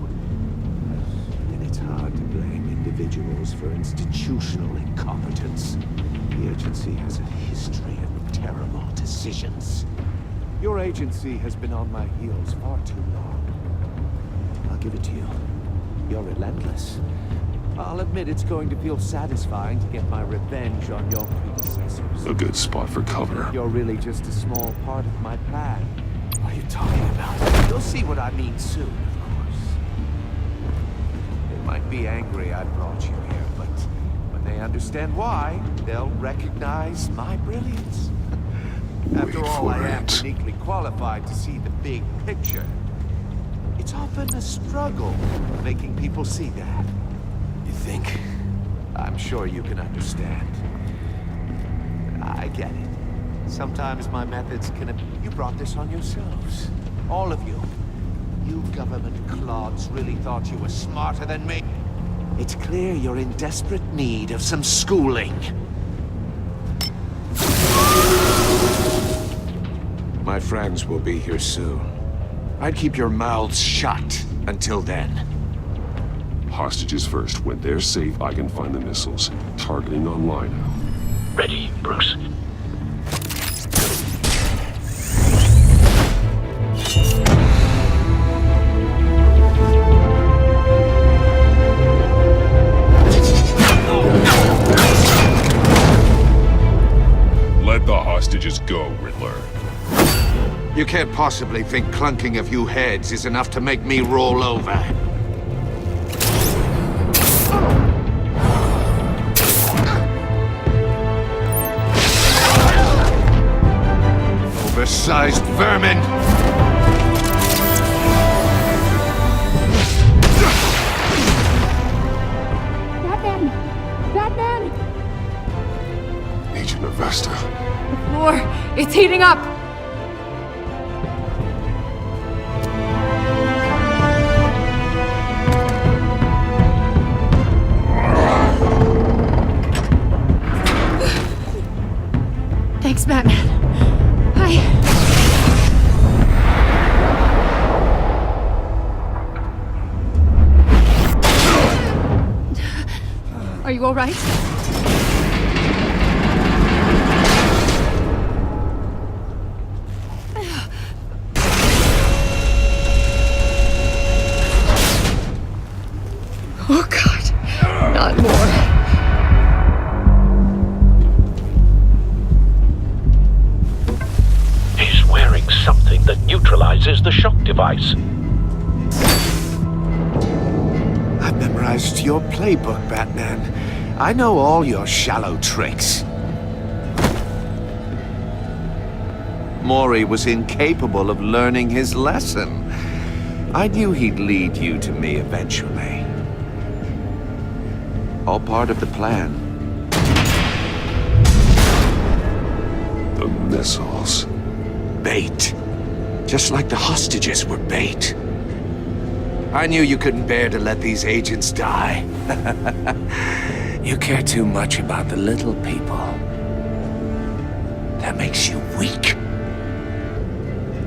And it's hard to blame individuals for institutional incompetence. The agency has a history of terrible decisions. Your agency has been on my heels far too long. I'll give it to you. You're relentless. I'll admit it's going to feel satisfying to get my revenge on your predecessors. A good spot for cover. You're really just a small part of my plan. What are you talking about? You'll see what I mean soon, of course. They might be angry I brought you here, but when they understand why, they'll recognize my brilliance. After all, I am uniquely qualified to see the big picture. It's often a struggle making people see that. You think? I'm sure you can understand. I get it. Sometimes my methods can... You brought this on yourselves. All of you. You government clods really thought you were smarter than me. It's clear you're in desperate need of some schooling. My friends will be here soon. I'd keep your mouths shut until then. Hostages first. When they're safe, I can find the missiles. Targeting on Lino. Ready, Bruce. Let the hostages go, Riddler. You can't possibly think clunking a few heads is enough to make me roll over. Oversized vermin! Batman! Batman! Agent Avesta. The floor, it's heating up! Thanks, Batman. Are you all right? Oh, God. Not more. He's wearing something that neutralizes the shock device. I've memorized your playbook, Batman. I know all your shallow tricks. Maury was incapable of learning his lesson. I knew he'd lead you to me eventually. All part of the plan. The missiles. Bait. Just like the hostages were bait. I knew you couldn't bear to let these agents die. You care too much about the little people. That makes you weak.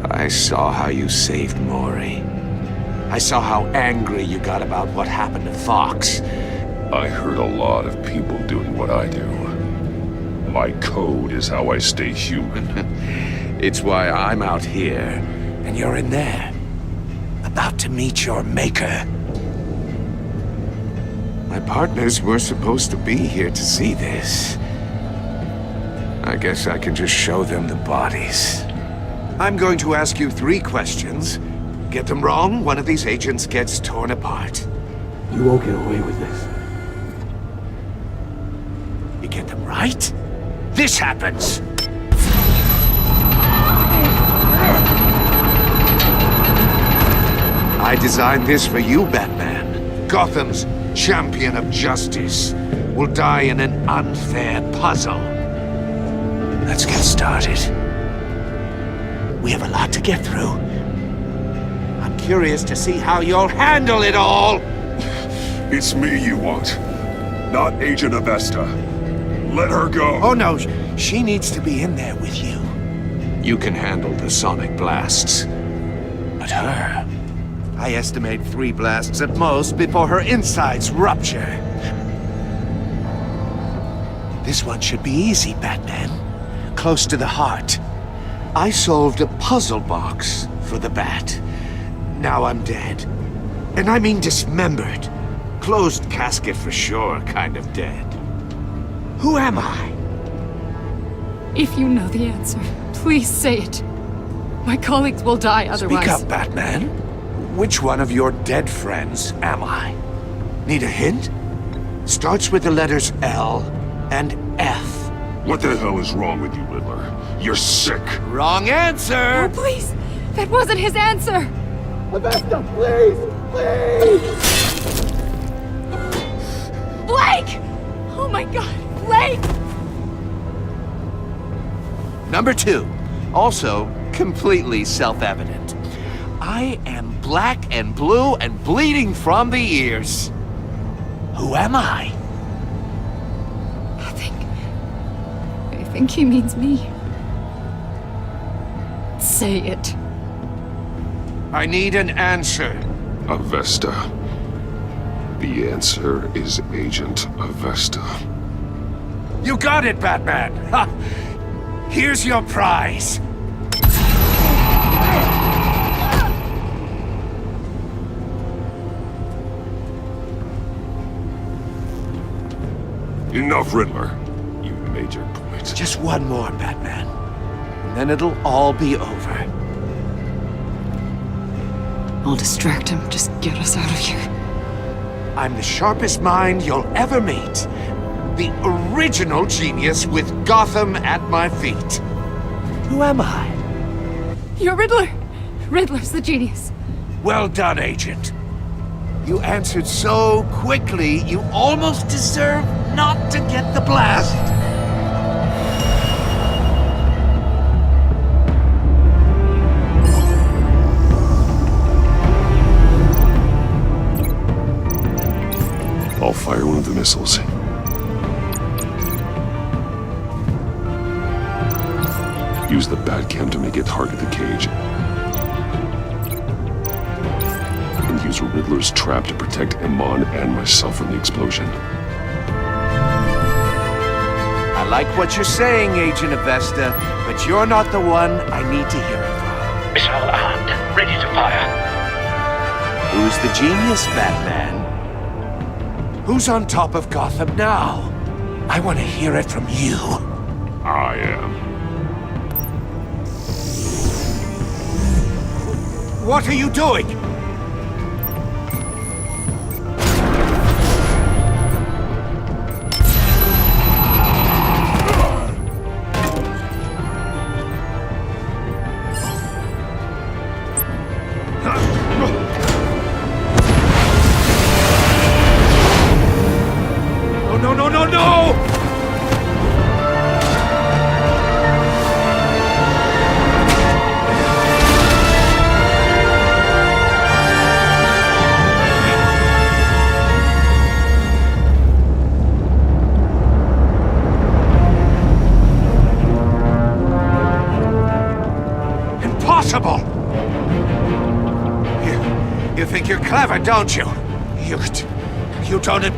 I saw how you saved Maury. I saw how angry you got about what happened to Fox. I heard a lot of people doing what I do. My code is how I stay human. It's why I'm out here, and you're in there. About to meet your maker. My partners were supposed to be here to see this. I guess I can just show them the bodies. I'm going to ask you 3 questions. Get them wrong, one of these agents gets torn apart. You won't get away with this. You get them right, this happens! I designed this for you, Batman. Gotham's champion of justice will die in an unfair puzzle. Let's get started. We have a lot to get through. I'm curious to see how you'll handle it all. It's me you want, not Agent Avesta. Let her go. Oh no, she needs to be in there with you. You can handle the sonic blasts. But her... I estimate 3 blasts at most before her insides rupture. This one should be easy, Batman. Close to the heart. I solved a puzzle box for the Bat. Now I'm dead. And I mean dismembered. Closed casket for sure, kind of dead. Who am I? If you know the answer, please say it. My colleagues will die otherwise. Speak up, Batman. Which one of your dead friends am I? Need a hint? Starts with the letters L and F. What the hell is wrong with you, Riddler? You're sick. Wrong answer! Oh, please! That wasn't his answer! Avesta, please! Please! Blake! Oh my god, Blake! Number 2. Also, completely self-evident. I am black and blue and bleeding from the ears. Who am I? I think he means me. Say it. I need an answer. Avesta. The answer is Agent Avesta. You got it, Batman! Ha! Here's your prize. Enough, Riddler. You made your point. Just one more, Batman. And then it'll all be over. I'll distract him. Just get us out of here. I'm the sharpest mind you'll ever meet. The original genius with Gotham at my feet. Who am I? You're Riddler! Riddler's the genius. Well done, Agent. You answered so quickly, you almost deserve not to get the blast. I'll fire one of the missiles. Use the Batcam to make it target the cage. And use Riddler's trap to protect Iman and myself from the explosion. I like what you're saying, Agent Avesta, but you're not the one I need to hear it from. Missile armed, ready to fire. Who's the genius, Batman? Who's on top of Gotham now? I want to hear it from you. I am. What are you doing? No, no, no, no! Impossible! You think you're clever, don't you? You don't...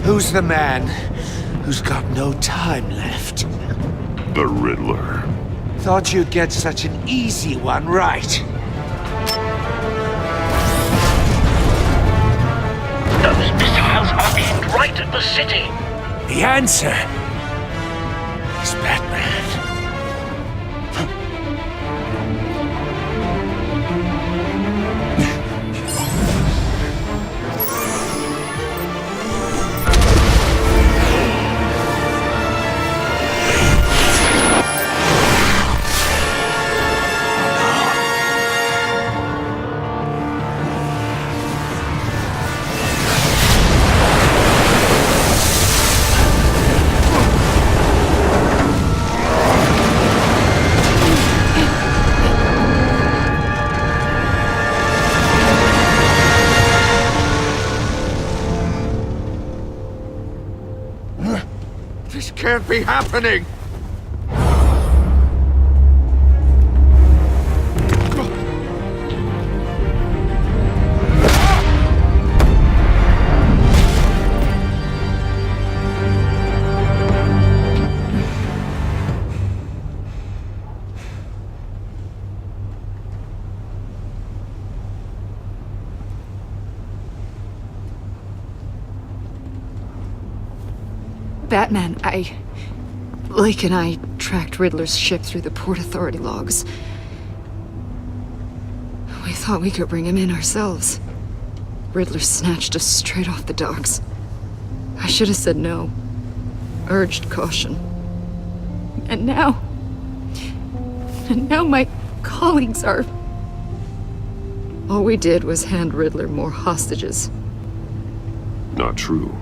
Who's the man who's got no time left? The Riddler. Thought you'd get such an easy one right. Those missiles are aimed right at the city. The answer is Batman. This can't be happening! Batman, Lake and I tracked Riddler's ship through the Port Authority logs. We thought we could bring him in ourselves. Riddler snatched us straight off the docks. I should have said no. Urged caution. And now my colleagues are... All we did was hand Riddler more hostages. Not true.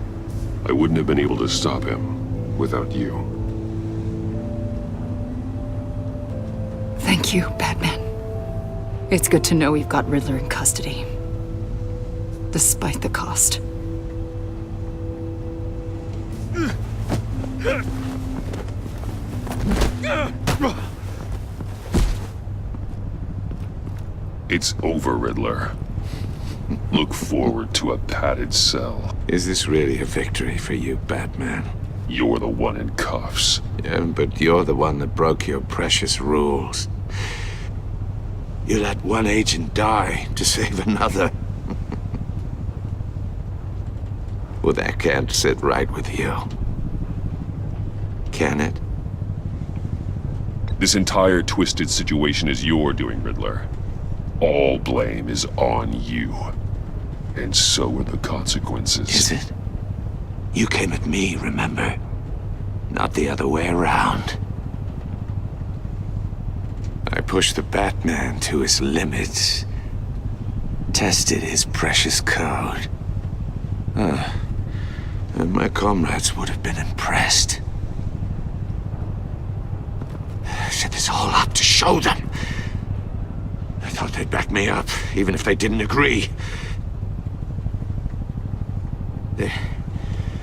I wouldn't have been able to stop him without you. Thank you, Batman. It's good to know we've got Riddler in custody. Despite the cost. It's over, Riddler. Look forward to a padded cell. Is this really a victory for you, Batman? You're the one in cuffs. Yeah, but you're the one that broke your precious rules. You let one agent die to save another. Well, that can't sit right with you. Can it? This entire twisted situation is your doing, Riddler. All blame is on you. And so are the consequences. Is it? You came at me, remember? Not the other way around. I pushed the Batman to his limits. Tested his precious code. And my comrades would have been impressed. I set this all up to show them. I thought they'd back me up, even if they didn't agree.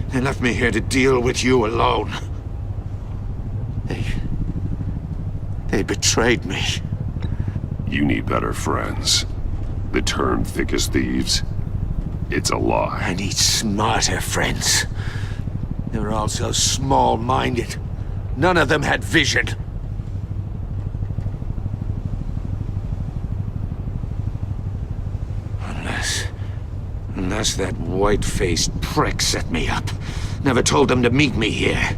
They left me here to deal with you alone. They betrayed me. You need better friends. The term thick as thieves, it's a lie. I need smarter friends. They were all so small-minded. None of them had vision. Unless that white-faced prick set me up. Never told them to meet me here.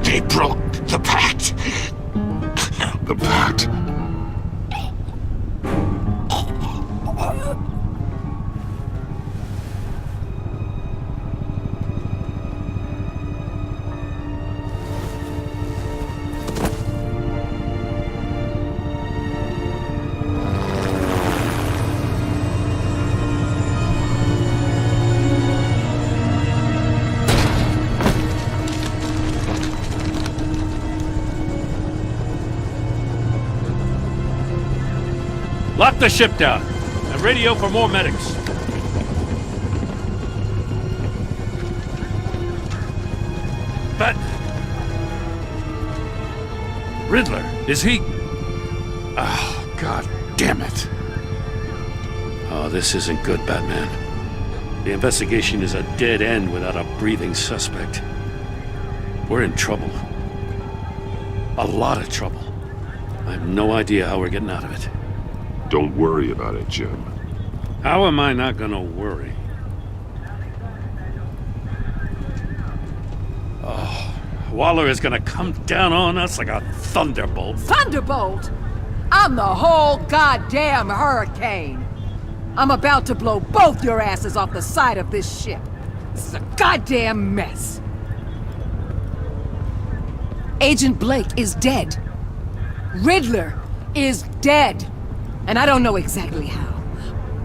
They broke the pact. The pact? Lock the ship down and radio for more medics. But... Riddler, is he... Oh, God damn it. Oh, this isn't good, Batman. The investigation is a dead end without a breathing suspect. We're in trouble. A lot of trouble. I have no idea how we're getting out of it. Don't worry about it, Jim. How am I not gonna worry? Oh, Waller is gonna come down on us like a thunderbolt. Thunderbolt? I'm the whole goddamn hurricane. I'm about to blow both your asses off the side of this ship. This is a goddamn mess. Agent Blake is dead. Riddler is dead. And I don't know exactly how,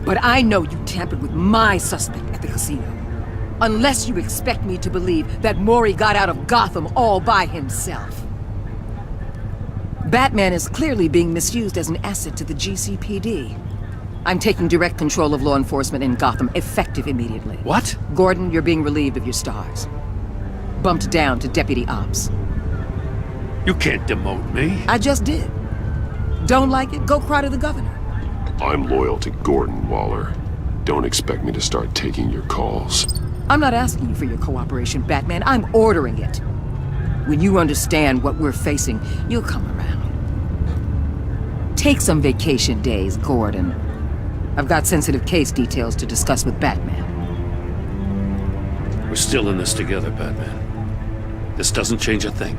but I know you tampered with my suspect at the casino. Unless you expect me to believe that Mori got out of Gotham all by himself. Batman is clearly being misused as an asset to the GCPD. I'm taking direct control of law enforcement in Gotham, effective immediately. What? Gordon, you're being relieved of your stars. Bumped down to Deputy Ops. You can't demote me. I just did. Don't like it? Go cry to the governor. I'm loyal to Gordon, Waller. Don't expect me to start taking your calls. I'm not asking you for your cooperation, Batman. I'm ordering it. When you understand what we're facing, you'll come around. Take some vacation days, Gordon. I've got sensitive case details to discuss with Batman. We're still in this together, Batman. This doesn't change a thing.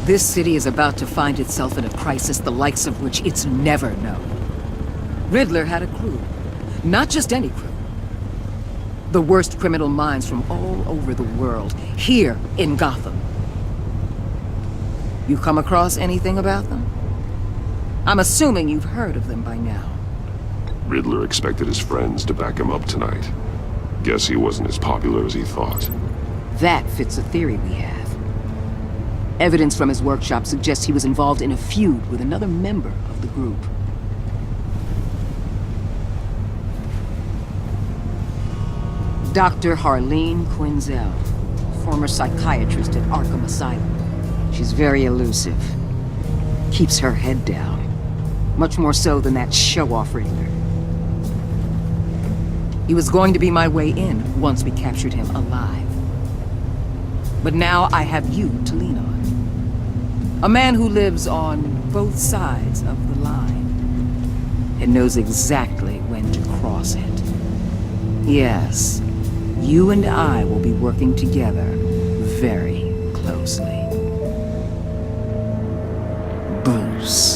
This city is about to find itself in a crisis the likes of which it's never known. Riddler had a crew. Not just any crew. The worst criminal minds from all over the world, here in Gotham. You come across anything about them? I'm assuming you've heard of them by now. Riddler expected his friends to back him up tonight. Guess he wasn't as popular as he thought. That fits a theory we have. Evidence from his workshop suggests he was involved in a feud with another member of the group. Dr. Harleen Quinzel, former psychiatrist at Arkham Asylum. She's very elusive. Keeps her head down. Much more so than that show-off Riddler. He was going to be my way in once we captured him alive. But now I have you to lean on. A man who lives on both sides of the line and knows exactly when to cross it. Yes, you and I will be working together very closely. Bruce.